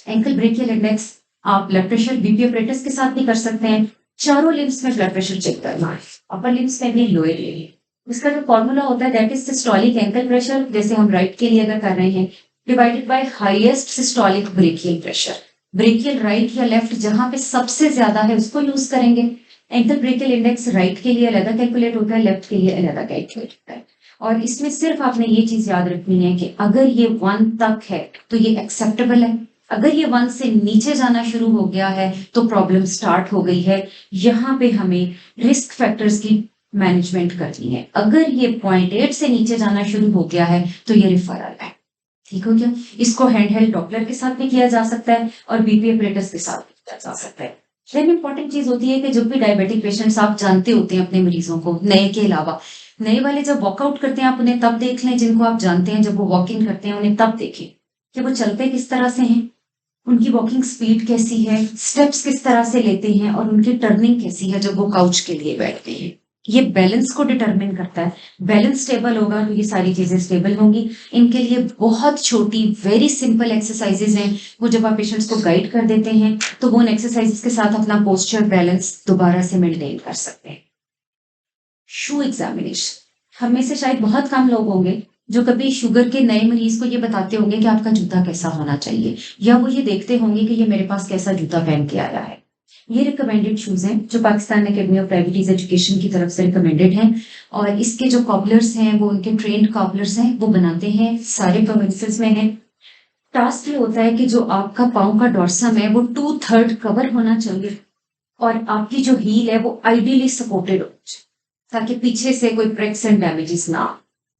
एंकल ब्रेकियल इंडेक्स आप ब्लड प्रेशर बीपी ऑपरेटर्स के साथ भी कर सकते हैं। चारों लिम्स में ब्लड प्रेशर चेक करना है, अपर लिम्स में भी, लोअर लिम्स। इसका जो फॉर्मूला होता है that is systolic ankle pressure, जैसे हम राइट के लिए अगर कर रहे हैं, divided by highest systolic brachial pressure. Brachial right या लेफ्ट जहां पे सबसे ज्यादा है उसको यूज करेंगे। एंकल ब्रेकियल इंडेक्स राइट के लिए अलग कैलकुलेट होता है, लेफ्ट के लिए अलग कैलकुलेट होता है। और इसमें सिर्फ आपने ये चीज याद रखनी है कि अगर ये 1 तक है तो ये एक्सेप्टेबल है, अगर ये 1 से नीचे जाना शुरू हो गया है तो प्रॉब्लम स्टार्ट हो गई है। यहाँ पे हमें रिस्क फैक्टर्स की मैनेजमेंट करनी है। अगर ये 0.8 से नीचे जाना शुरू हो गया है तो ये रिफरल है। ठीक हो गया। इसको हैंडहेल्ड डॉपलर के साथ भी किया जा सकता है और बीपी ऑपरेटर्स के साथ भी किया जा सकता है। देन इंपॉर्टेंट चीज होती है कि जब भी डायबिटिक पेशेंट्स, आप जानते होते हैं अपने मरीजों को, नए के अलावा नए वाले जब वॉकआउट करते हैं आप उन्हें तब देख लें, जिनको आप जानते हैं जब वो वॉकिंग करते हैं उन्हें तब देखें कि वो चलते किस तरह से हैं, उनकी वॉकिंग स्पीड कैसी है, स्टेप्स किस तरह से लेते हैं और उनकी टर्निंग कैसी है जब वो काउच के लिए बैठते हैं। ये बैलेंस को डिटरमिन करता है। बैलेंस स्टेबल होगा तो ये सारी चीजें स्टेबल होंगी। इनके लिए बहुत छोटी वेरी सिंपल एक्सरसाइजेज हैं, वो जब आप पेशेंट्स को गाइड कर देते हैं तो वो उन एक्सरसाइजेज के साथ अपना पोस्चर बैलेंस दोबारा से मेंटेन कर सकते हैं। शू एग्जामिनेशन, हम में से शायद बहुत कम लोग होंगे जो कभी शुगर के नए मरीज को ये बताते होंगे कि आपका जूता कैसा होना चाहिए, या वो ये देखते होंगे कि ये मेरे पास कैसा जूता पहन के आया है। ये रिकमेंडेड शूज हैं जो Pakistan academy of diabetes education की तरफ से रिकमेंडेड हैं, और इसके जो कॉबलर्स हैं वो उनके ट्रेंड कॉबलर्स हैं, वो बनाते हैं, सारे प्रोविंसेस में हैं। टास्क ये होता है कि जो आपका पाँव का डोर्सम है वो 2/3 कवर होना चाहिए और आपकी जो हील है वो आइडियली सपोर्टेड हो ताकि पीछे से कोई ब्रेक्स एंड डैमेजेस ना हो।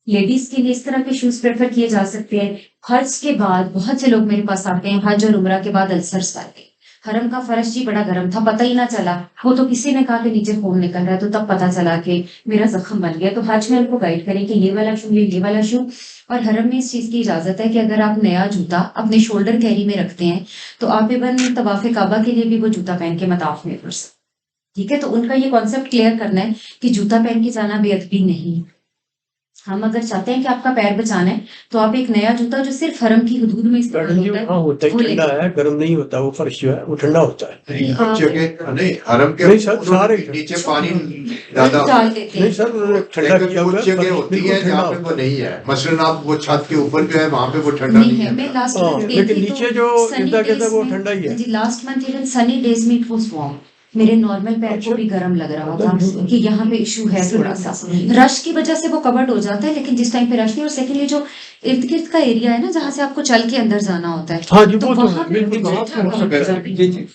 लेडीज के लिए इस तरह के शूज प्रेफर किए जा सकते हैं। हज के बाद बहुत से लोग मेरे पास आते हैं, हज और उम्रा के बाद अल्सर्स करके। हरम का फर्श जी बड़ा गर्म था, पता ही ना चला, वो तो किसी ने कहा कि नीचे खून निकल रहा है, तो तब पता चला कि मेरा जख्म बन गया। तो हज में उनको गाइड करें कि ये वाला शू, ये वाला शू। और हरम में इस चीज की इजाजत है कि अगर आप नया जूता अपने शोल्डर कैरी में रखते हैं तो आप इवन तवाफे काबा के लिए भी वो जूता पहन के मताफ में कर सकते। ठीक है, तो उनका ये कॉन्सेप्ट क्लियर करना है कि जूता पहन के जाना बेअदबी नहीं। हम अगर चाहते हैं कि आपका पैर बचाना है तो आप एक नया जूता जो सिर्फ हरम की हदूद में इस्तेमाल मैडम जी होता है वहाँ होता ही वो ठंडा लेके- है, गर्म नहीं होता, वो फर्श जो है वो ठंडा होता है। नहीं, हर जगह नहीं, हरम के नहीं सर, उन्होंने सारे नीचे पानी ज्यादा डाल देते नहीं हैं। सर, ठंडा लेकिन किया हुआ कुछ है, जगह फर्श होती बिल्कुल है ठंडा जहाँ पे होता वो नहीं है। मसलन आप वो छत के ऊपर जो है वहाँ पे वो ठंडा नहीं नहीं है, मैं है। लास्ट हाँ, मंथ गई लेकिन थी नीचे तो जो sunny इतना कहता है days वो में- ठंडा ही है। जी last month even sunny days में इट वाज वार्म। मेरे नॉर्मल पैर को अच्छा। भी गर्म लग रहा था अच्छा। कि यहाँ पे इशू है थोड़ा सा। रश की वजह से वो कवर्ड हो जाता है, लेकिन जिस टाइम पे रश नहीं। और सेकेंडली जो इर्द गिर्द का एरिया है ना जहाँ से आपको चल के अंदर जाना होता है, हाँ जी, तो वो तो वहाँ है, पे बिल्कुल बहुत वहाँ पे ठंड हो सकता हो है। जाती जी है। जी।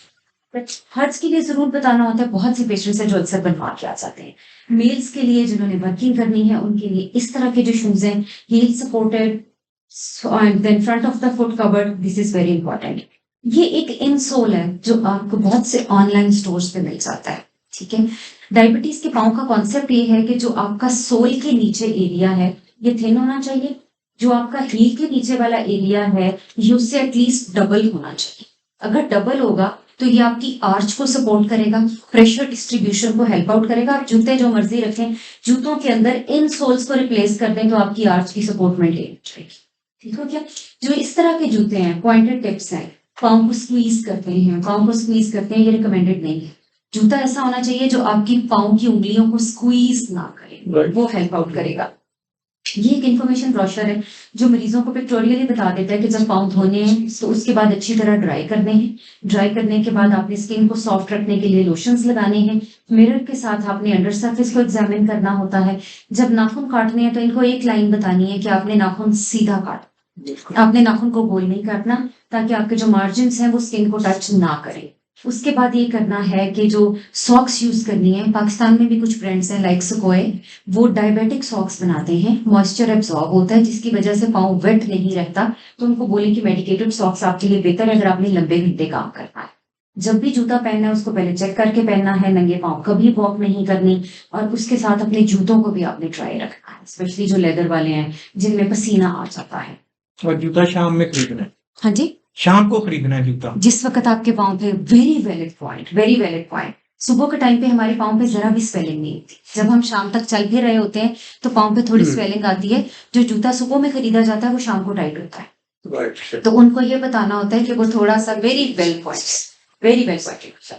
हर्ट्स के लिए जरूर बताना होता है, बहुत से पेशेंट्स हैं जो अक्सर बनवा के आ जाते हैं। मेल्स के लिए जिन्होंने वर्किंग करनी है उनके लिए इस तरह के जो शूज हैं, heel supported and then front of the foot covered, this is very important. ये एक इनसोल है जो आपको बहुत से ऑनलाइन स्टोर्स पे मिल जाता है। ठीक है, डायबिटीज के पाँव का कॉन्सेप्ट ये है कि जो आपका सोल के नीचे एरिया है ये थिन होना चाहिए, जो आपका हील के नीचे वाला एरिया है ये उससे एटलीस्ट डबल होना चाहिए। अगर डबल होगा तो ये आपकी आर्च को सपोर्ट करेगा, प्रेशर डिस्ट्रीब्यूशन को हेल्प आउट करेगा। आप जूते जो मर्जी रखें, जूतों के अंदर इन सोल्स को रिप्लेस कर दें तो आपकी आर्च की सपोर्ट मेंटेन रहेगी। ठीक हो क्या? जो इस तरह के जूते हैं, पॉइंटेड टिप्स हैं, पाँव को स्क्वीज करते हैं, पाँव को स्क्वीज करते हैं, ये रिकमेंडेड नहीं है। जूता ऐसा होना चाहिए जो आपकी पाँव की उंगलियों को स्क्वीज ना करे, Right. वो हेल्प आउट करेगा। ये एक इन्फॉर्मेशन ब्रोशर है जो मरीजों को पिक्टोरियली बता देता है कि जब पाँव धोने हैं तो उसके बाद अच्छी तरह ड्राई करने हैं। ड्राई करने के बाद आपने स्किन को सॉफ्ट रखने के लिए लोशंस लगाने हैं। मिरर के साथ आपने अंडर सरफेस को एग्जामिन करना होता है। जब नाखून काटने हैं तो इनको एक लाइन बतानी है कि आपने नाखून सीधा काटना, आपने नाखून को गोल नहीं काटना ताकि आपके जो मार्जिन हैं वो स्किन को टच ना करें। उसके बाद ये करना है कि जो सॉक्स यूज करनी है, पाकिस्तान में भी कुछ ब्रांड्स हैं लाइक सकोए, वो डायबिटिक सॉक्स बनाते हैं, मॉइस्चर एब्जॉर्ब होता है जिसकी वजह से पाँव वेट नहीं रहता। तो उनको बोले कि मेडिकेटेड सॉक्स आपके लिए बेहतर है अगर आपने लंबे घंटे काम करना है। जब भी जूता पहनना है उसको पहले चेक करके पहनना है, नंगे पाँव कभी वॉक नहीं करनी, और उसके साथ अपने जूतों को भी आपने ट्राई रखना है, स्पेशली जो लेदर वाले हैं जिनमें पसीना आ जाता है। और जूता शाम में खरीदना है, हाँ जी, शाम को खरीदना है जूता। जिस वक्त आपके पाँव पे वेरी वैलिड पॉइंट, सुबह के टाइम पे हमारे पाँव पे जरा भी स्वेलिंग नहीं होती। जब हम शाम तक चल भी रहे होते हैं तो पाँव पे थोड़ी स्वेलिंग आती है। जो जूता सुबह में खरीदा जाता है वो शाम को टाइट होता है। राइट। तो उनको ये बताना होता है कि वो थोड़ा सा वेरी वेल पॉइंटेड।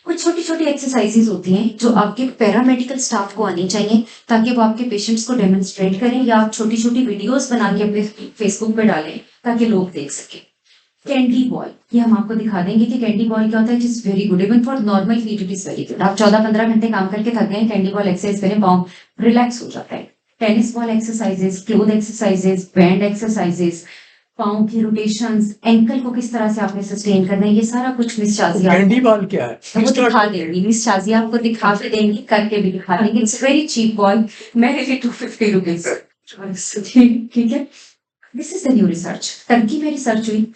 कुछ छोटी छोटी एक्सरसाइजेज होती हैं जो आपके पैरामेडिकल स्टाफ को आनी चाहिए ताकि वो आपके पेशेंट्स को डेमोन्स्ट्रेट करें, या आप छोटी छोटी वीडियोस बना के अपने फेसबुक पे डालें ताकि लोग देख सकें। कैंडी बॉल, ये हम आपको दिखा देंगे कि कैंडी बॉल क्या होता है। It's very good, even for normal feet it is very good. आप 14-15 घंटे काम करके थक गए, कैंडी बॉल एक्सरसाइज करें, पाँव रिलैक्स हो जाता है। Tennis ball exercises, cloth exercises, band exercises, पाँव की रोटेशंस, एंकल को किस तरह से आपने सस्टेन करना है, ये सारा कुछ मिस शाजिया कैंडी बॉल क्या है? वो दिखा देंगी। मिस शाजिया आपको दिखा भी देंगी, करके भी दिखा देंगे। इट्स वेरी चीप बॉल, मेरे लिए 250 रुपीज। ठीक है, this is the new research. Turkey में रिसर्च हुई,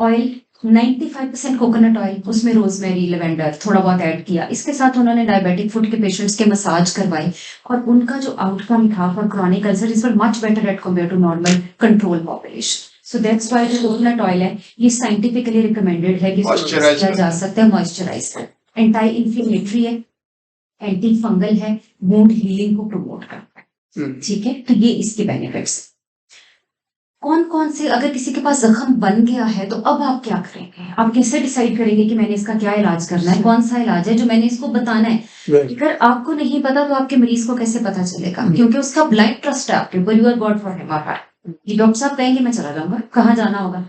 ऑयल 95% कोकोनट ऑयल, उसमें रोजमेरी, लेवेंडर थोड़ा बहुत ऐड किया। इसके साथ उन्होंने डायबिटिक फुट के पेशेंट्स के मसाज करवाए और उनका जो आउटकम था for chronic ulcer is much better at compare to normal control population. So that's why जो कोकोनट ऑयल है ये साइंटिफिकली रिकमेंडेड है कि इसको यूज Moisturize किया जा सकता है, मॉइस्चराइज है, एंटी इन्फ्लेमेटरी है, एंटी फंगल है, वुंड हीलिंग को प्रमोट करता है। ठीक है, तो ये इसके बेनिफिट्स। कौन कौन से, अगर किसी के पास जख्म बन गया है तो अब आप क्या करेंगे, आप कैसे डिसाइड करेंगे कि मैंने इसका क्या इलाज करना है, कौन सा इलाज है जो मैंने इसको बताना है। Right. अगर आपको नहीं पता तो आपके मरीज को कैसे पता चलेगा, क्योंकि उसका ब्लाइंड ट्रस्ट है आपके ऊपर, you are god for him. ये डॉक्टर साहब कहेंगे मैं चला जाऊंगा, कहाँ जाना होगा,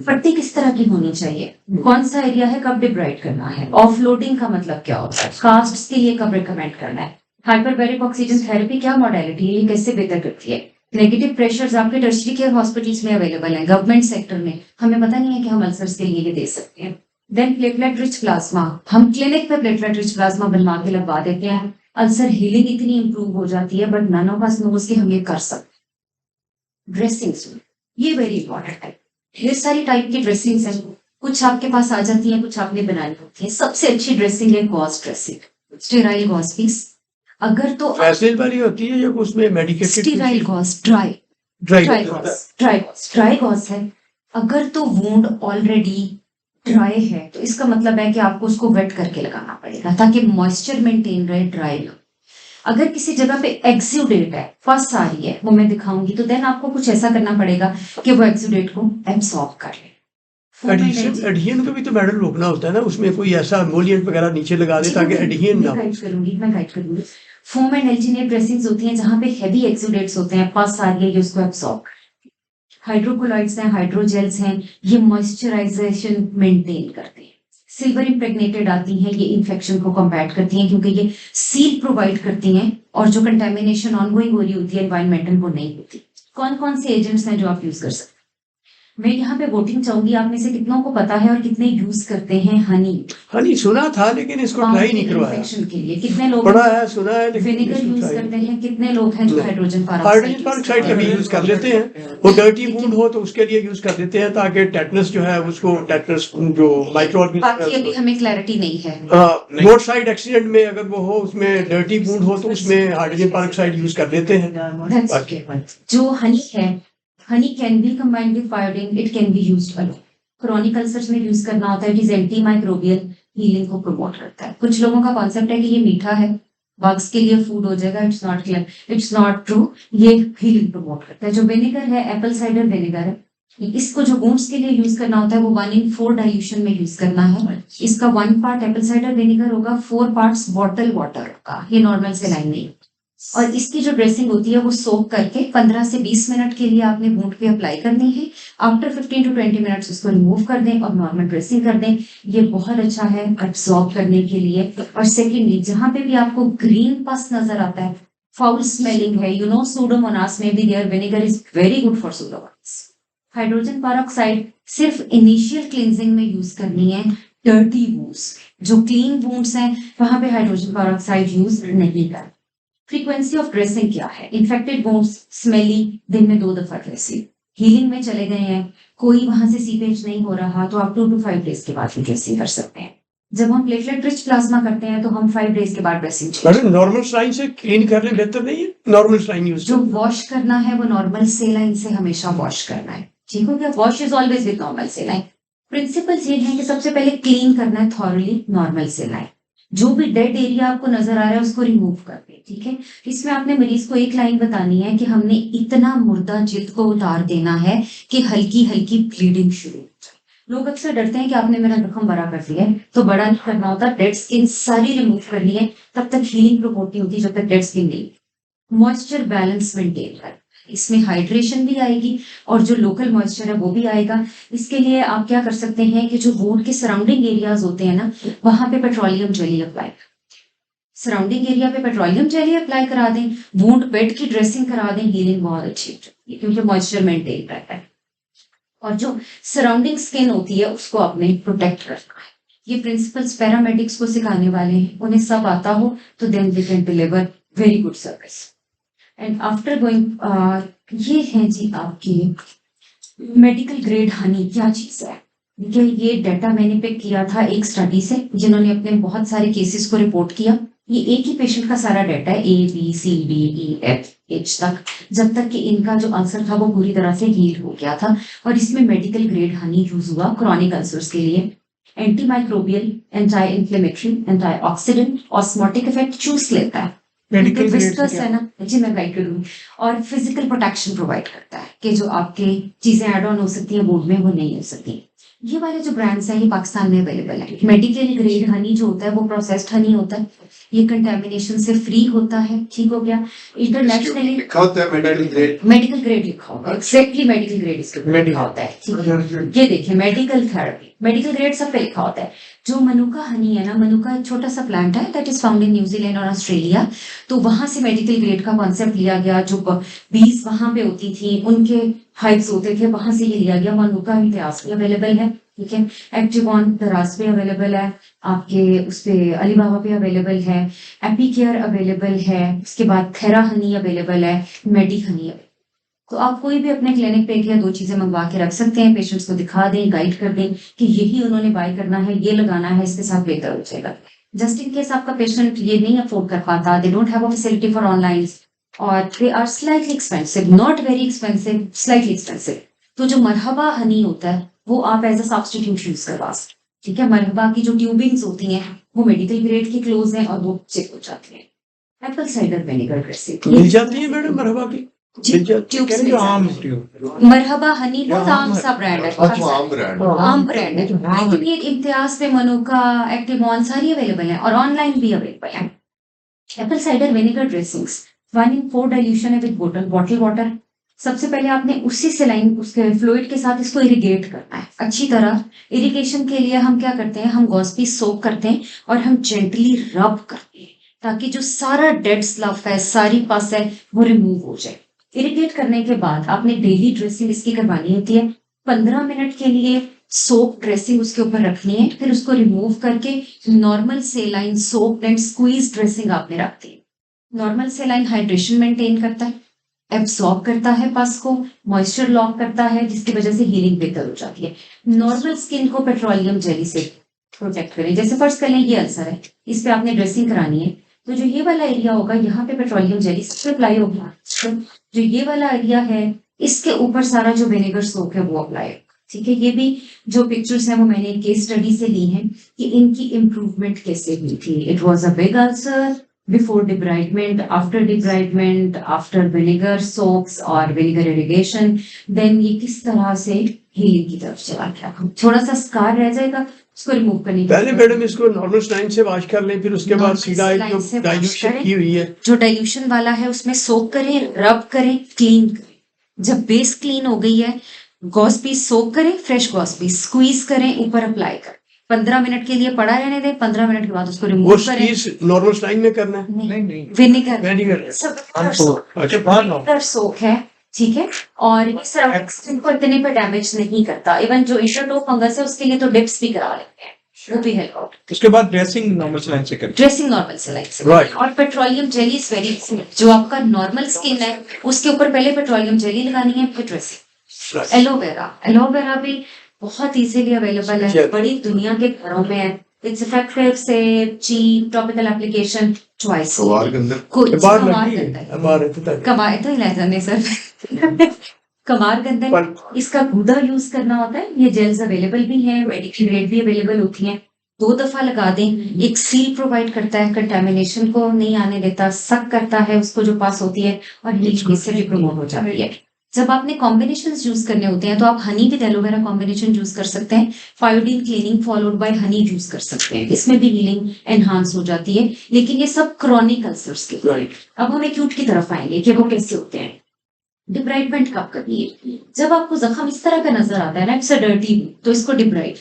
पट्टी किस तरह की होनी चाहिए, कौन सा एरिया है, कब डिब्राइड करना है, ऑफलोडिंग का मतलब क्या होता है, कास्ट के लिए कब रिकमेंड करना है, हाइपरबैरिक ऑक्सीजन थेरेपी क्या मॉडलिटी है, ये कैसे बेहतर करती है। नेगेटिव प्रेशर्स आपके टर्शरी केयर हॉस्पिटल्स में अवेलेबल हैं, गवर्नमेंट सेक्टर में, हमें पता नहीं है कि हम अल्सर्स के लिए ये दे सकते हैं। देन प्लेटलेट रिच प्लाज्मा, हम क्लिनिक पे प्लेटलेट रिच प्लाज्मा बनवा के लगवा देते हैं, अल्सर हीलिंग इतनी इंप्रूव हो जाती है, but none of us knows कि हम ये कर सकते। ड्रेसिंग्स, ये वेरी इंपॉर्टेंट है, ढेर सारी टाइप की ड्रेसिंग्स हैं, कुछ आपके पास आ जाती हैं, कुछ आपने बनानी होती है। सबसे अच्छी ड्रेसिंग है gauze dressing, sterile gauze piece. अगर तो वैसलीन वाली होती है या उसमें medicated sterile gauze, dry dry gauze है। अगर तो वुंड ऑलरेडी ड्राई है तो इसका मतलब है कि आपको उसको वेट करके लगाना पड़ेगा ताकि मॉइस्चर मेंटेन रहे, ड्राई ना। अगर किसी जगह पे एक्सुडेट है, फंस आ रही है, वो मैं दिखाऊंगी, तो देन आपको कुछ ऐसा करना पड़ेगा कि वो एक्सुडेट को एब्सॉर्ब कर ले। एडहियन को भी तो मैडम रोकना होता है ना, उसमें कोई ऐसा एमोलिएंट वगैरह नीचे लगा दे ताकि एडहियन ना हो। मैं गाइड करूंगी। फोम एंड एल्जीनेट ड्रेसिंग्स होती हैं जहां पे हेवी एक्सुडेट्स होते हैं, फंस आ रही है, ये उसको एब्सॉर्ब। हाइड्रोकोलॉइड्स हैं, हाइड्रोजेल्स हैं, ये मॉइस्चराइजेशन मेंटेन करते हैं। सिल्वर इम्प्रेग्नेटेड आती हैं, ये इन्फेक्शन को कॉम्बैट करती हैं क्योंकि ये सील प्रोवाइड करती हैं और जो कंटेमिनेशन ऑनगोइंग हो रही होती है एनवायरमेंटल वो नहीं होती। कौन कौन से एजेंट्स हैं जो आप यूज कर सकते हैं? मैं यहाँ पे वोटिंग चाहूंगी, आप में से कितनों को पता है और कितने यूज करते हैं हनी? हनी सुना था लेकिन इसको ट्राई नहीं करवाया। इन्फेक्शन के लिए कितने लोग पढ़ा है, सुना है, लेकिन विनेगर इसको यूज try करते हैं, कितने लोग हैं जो हाइड्रोजन हाइड्रोजन पेरोक्साइड का भी यूज कर लेते हैं। वो डर्टी वुंड हो तो उसके लिए यूज कर देते हैं ताकि टेटनस जो है उसको, टेटनस जो माइक्रो बाकी अभी हमें क्लैरिटी नहीं है। रोड साइड एक्सीडेंट में अगर वो हो, उसमें डर्टी वुंड हो तो उसमें हाइड्रोजन पेरोक्साइड यूज कर लेते हैं। That's okay. जो हनी है, Honey can be combined with iodine, it can be used alone. Chronic ulcers में यूज करना होता है, it is anti microbial, healing को प्रमोट करता है। कुछ लोगों का कॉन्सेप्ट है कि ये मीठा है, बग्स के लिए फूड हो जाएगा, it's not clear, it's not true, ये हीलिंग प्रमोट करता है। जो विनेगर है, एप्पल साइडर विनेगर है, इसको जो वुंड्स के लिए यूज करना होता है वो 1:4 डाइल्यूशन में यूज करना है। इसका 1 पार्ट एप्पल साइडर विनेगर होगा, 4 पार्ट्स बॉटल वाटर का, ये नॉर्मल सेलाइन नहीं। और इसकी जो ड्रेसिंग होती है वो सोक करके 15 से 20 मिनट के लिए आपने वुंड पे अप्लाई करनी है। आफ्टर 15 to 20 मिनट्स उसको रिमूव कर दें और नॉर्मल ड्रेसिंग कर दें। ये बहुत अच्छा है एब्सॉर्ब करने के लिए। और सेकेंडली, जहां पे भी आपको ग्रीन पस नजर आता है, फाउल स्मेलिंग है, यू नो सूडोमोनास में भी there, vinegar is very good for pseudomonas. Hydrogen peroxide सिर्फ इनिशियल क्लींजिंग में यूज करनी है। डर्टी वुंड्स, जो क्लीन वुंड्स हैं, वहां पे हाइड्रोजन पेरोक्साइड यूज नहीं कर। फ्रीक्वेंसी ऑफ ड्रेसिंग क्या है? इन्फेक्टेड वुंड्स, स्मेली, दिन में 2 दफा ड्रेसिंग। हीलिंग में चले गए हैं, कोई वहां से सीपेज नहीं हो रहा, तो आप 2 to 5 डेज के बाद भी ड्रेसिंग कर सकते हैं। जब हम प्लेटलेट रिच प्लाज्मा करते हैं तो हम 5 डेज के बाद ड्रेसिंग। मैडम नॉर्मल स्लाइन से क्लीन करने बेहतर नहीं है? नॉर्मल स्लाइन यूज जो वॉश करना है वो नॉर्मल सेलाइन से हमेशा वॉश करना है, ठीक हो गया? Wash is always with normal saline. Principles ये है कि सबसे पहले क्लीन करना है थॉरली नॉर्मल सेलाइन। जो भी डेड एरिया आपको नजर आ रहा है उसको रिमूव कर दे, ठीक है? इसमें आपने मरीज को एक लाइन बतानी है कि हमने इतना मुर्दा जिल्द को उतार देना है कि हल्की हल्की ब्लीडिंग शुरू हो जाए। लोग अक्सर डरते हैं कि आपने मेरा जख्म बड़ा कर दिया है, तो बड़ा नहीं करना होता, डेड स्किन सारी रिमूव करनी है, तब तक हीलिंग प्रमोट नहीं होती जब तक डेड स्किन नहीं। मॉइस्चर बैलेंस मेंटेन कर, इसमें हाइड्रेशन भी आएगी और जो लोकल मॉइस्चर है वो भी आएगा। इसके लिए आप क्या कर सकते हैं कि जो वुंड के सराउंडिंग एरियाज होते हैं ना, वहां पे petroleum jelly apply, surrounding area पे पेट्रोलियम जेली अप्लाई करा दें, वुंड बेड की ड्रेसिंग करा दें, हीलिंग बहुत अच्छी होती है क्योंकि मॉइस्चर मेंटेन रहता है। और जो सराउंडिंग स्किन होती है उसको आपने प्रोटेक्ट करना है। ये प्रिंसिपल्स पैरामेडिक्स को सिखाने वाले हैं, उन्हें सब आता हो तो then they can deliver very good service. And after going, ये है जी आपकी मेडिकल ग्रेड हनी। क्या चीज है? देखिए ये डाटा मैंने पिक किया था एक स्टडी से, जिन्होंने अपने बहुत सारे केसेस को रिपोर्ट किया। ये एक ही पेशेंट का सारा डाटा है, ABCDEFH तक, जब तक कि इनका जो अल्सर था वो पूरी तरह से हील हो गया था। और इसमें मेडिकल ग्रेड हनी यूज हुआ क्रॉनिक अल्सर्स के लिए। Anti microbial, anti inflammatory, anti oxidant, osmotic effect चूस लेता है। मेडिकल ग्रेड विस्कस है ना जी, मैं गाइड करूंगी। और फिजिकल प्रोटेक्शन प्रोवाइड करता है कि जो आपके चीजें ऐड ऑन हो सकती हैं बोर्ड में वो नहीं हो सकती। ये वाले जो ब्रांड्स हैं ये पाकिस्तान में अवेलेबल है। मेडिकल ग्रेड हनी जो होता है वो प्रोसेस्ड हनी होता है, ये कंटेमिनेशन से फ्री होता है, ठीक हो गया। इंटरनेशनली लिखा होता है मेडिकल ग्रेड। मेडिकल ग्रेड लिखा होगा, एग्जैक्टली मेडिकल ग्रेड इसके ऊपर लिखा होता है, ठीक है। ये देखिए मेडिकल थेरेपी, मेडिकल ग्रेड सब पे लिखा होता है। जो मनुका हनी है ना, मनुका एक छोटा सा प्लांट है that is found in New Zealand और ऑस्ट्रेलिया, तो वहां से मेडिकल ग्रेड का कॉन्सेप्ट लिया गया। जो बीज वहां पे होती थी, उनके हाइव्स होते थे, वहां से ये लिया गया। मनुका इम्तियाज भी अवेलेबल है, ठीक है। एक्टिवॉन दराज पे अवेलेबल है, आपके उस पे अलीबाबा पे अवेलेबल है, एपीकेयर अवेलेबल है, उसके बाद थेरा हनी अवेलेबल है, मेडी हनी। तो आप कोई भी अपने क्लिनिक पे एक या दो चीजें मंगवा के रख सकते हैं, पेशेंट्स को दिखा दें, गाइड कर दें कि यही उन्होंने बाय करना है, ये लगाना है, इसके साथ बेहतर हो जाएगा। जस्ट इन केस आपका पेशेंट ये नहीं अफोर्ड कर पाता, they don't have a facility for online और they are slightly expensive, not very expensive, slightly expensive, तो जो मरहबा हनी होता है वो आप एज अ सब्स्टिट्यूट यूज करवा सकते, ठीक है। मरहबा की जो ट्यूबिंग्स होती हैं वो मेडिकल ग्रेड की क्लोज हैं और वो चेक हो जाती हैं। एप्पल साइडर विनेगर ड्रेसिंग मिल जाती है मैडम मरहबा की? मिल जाती है? ट्यूब्स जो आम मरहबा हनी बहुत आम सा ब्रांड है, अच्छा आम ब्रांड। आम ब्रांड है, लेकिन ये इम्तियाज पे मनुका, एक्टिवॉन सारी अवेलेबल है और ऑनलाइन भी अवेलेबल है। Apple cider vinegar dressings 1 in 4 dilution है विद बॉटल वाटर। सबसे पहले आपने उसी सेलाइन उसके फ्लूइड के साथ इसको इरिगेट करना है अच्छी तरह। इरिगेशन के लिए हम क्या करते हैं, हम गॉस पीस सोक करते हैं और हम जेंटली रब करते हैं ताकि जो सारा डेड स्लफ है, सारी पस है, वो रिमूव हो जाए। इरिगेट करने के बाद आपने डेली ड्रेसिंग इसकी करवानी होती है। 15 मिनट के लिए सोप ड्रेसिंग उसके ऊपर रखनी है, फिर उसको रिमूव करके normal saline soap and squeeze dressing आपने रखती है। नॉर्मल सेलाइन हाइड्रेशन मेंटेन करता है, एब्सॉर्ब करता है पस को, मॉइस्चर लॉक करता है, जिसकी वजह से हीलिंग बेहतर हो जाती है। नॉर्मल स्किन को पेट्रोलियम जेली से प्रोटेक्ट करें। जैसे फर्स्ट कर लें ये अल्सर है, इस पे आपने ड्रेसिंग करानी है, तो जो ये वाला एरिया होगा यहाँ पे पेट्रोलियम जेली से अप्लाई होगा। जो ये वाला एरिया है इसके ऊपर सारा जो विनेगर सोक है वो अप्लाई होगा, ठीक है। ये भी जो पिक्चर्स हैं वो मैंने केस स्टडी से ली हैं कि इनकी इम्प्रूवमेंट कैसे हुई थी। It was a big ulcer before debridement, after debridement, after vinegar socks और विनेगर इरिगेशन, देन ये किस तरह से हीलिंग की तरफ चला गया। थोड़ा सा स्कार रह जाएगा, उसको रिमूव करने के पहले मैडम इसको नॉर्मल स्लाइन से वॉश कर लें, फिर उसके बाद Normal सीधा एक saline से जो wash डाइल्यूशन करें। की हुई है जो डाइल्यूशन वाला है उसमें सोक करें, रब करें, क्लीन करें। जब बेस क्लीन हो गई है, गॉस पीस सोक करें, फ्रेश गॉस पीस स्क्वीज करें, ऊपर अप्लाई करें, 15 मिनट के लिए पड़ा रहने दें। 15 मिनट के बाद उसको वो रिमूव करें। स्क्वीज नॉर्मल स्लाइन में करना है? नहीं विनेगर विनेगर सब अच्छा बाहर लो। विनेगर सोक है, ठीक है। और ये सराउंडिंग स्किन को इतने पे डैमेज नहीं करता। इवन जो इंटरटो फंगस है उसके लिए तो डिप्स भी करा लेते हैं, वो भी हेल्प आउट। उसके बाद ड्रेसिंग नॉर्मल लाइन से करें। ड्रेसिंग नॉर्मल सेलाइन से Right. और पेट्रोलियम जेली इज वेरी जो आपका नॉर्मल स्किन है उसके ऊपर पहले पेट्रोलियम जेली लगानी है, फिर ड्रेसिंग। एलोवेरा भी बहुत इजीली अवेलेबल है, बड़ी दुनिया के घरों में है। इट्स इफेक्टिव से चीप टॉपिकल एप्लीकेशन चॉइस सवार के अंदर बाहर लगी है, बाहर है तो कमाए तो ही ले जाने सर कमार गंदन इसका गूदा यूज करना होता है। ये जेल्स अवेलेबल भी हैं, मेडिकल ग्रेड भी अवेलेबल होती हैं। 2 दफा लगा दें। एक सील प्रोवाइड करता है, कंटेमिनेशन को नहीं आने देता, सक करता है उसको जो पास होती है और हीट से भी प्रमोट हो जाती है। जब आपने कॉम्बिनेशन यूज करने होते हैं तो आप honey with aloe vera combination use कर सकते हैं। फायोडीन cleaning followed by honey use कर सकते हैं, इसमें भी हीलिंग एनहांस हो जाती है। लेकिन ये सब क्रॉनिक अल्सर्स के। अब हम एक्यूट की तरफ आएंगे कि वो कैसे होते हैं। डिब्राइडमेंट कब करनी है? जब आपको जख्म इस तरह का नजर आता है ना, इट्स अ डर्टी, तो इसको डिब्राइड,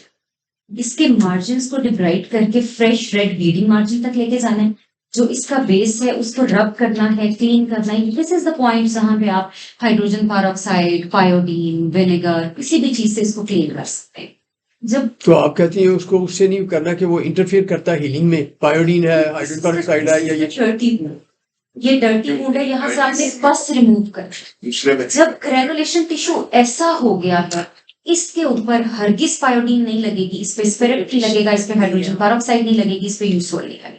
इसके मार्जिन को डिब्राइड करके फ्रेश रेड ब्लीडिंग मार्जिन तक लेके जाना है। जो इसका बेस है उसको रब करना है, क्लीन करना है। दिस इज द पॉइंट जहां पे आप हाइड्रोजन पेरोक्साइड, पायोडीन, विनेगर, किसी भी चीज से इसको क्लीन कर सकते हैं। जब तो आप कहती हैं उसको उससे नहीं करना कि वो इंटरफेयर करता है हीलिंग में, पायोडीन है, हाइड्रोजन पेरोक्साइड है या ये डर्टी वुंड है, यहाँ से आपने पस रिमूव कर। दूसरे में जब ग्रेनुलेशन टिश्यू ऐसा हो गया है इसके ऊपर हरगिज पायोडीन नहीं लगेगी, इस पे स्पिरिट नहीं लगेगा, इस पे हाइड्रोजन पेरोक्साइड नहीं लगेगी, इस पे यूसोल नहीं लगेगा।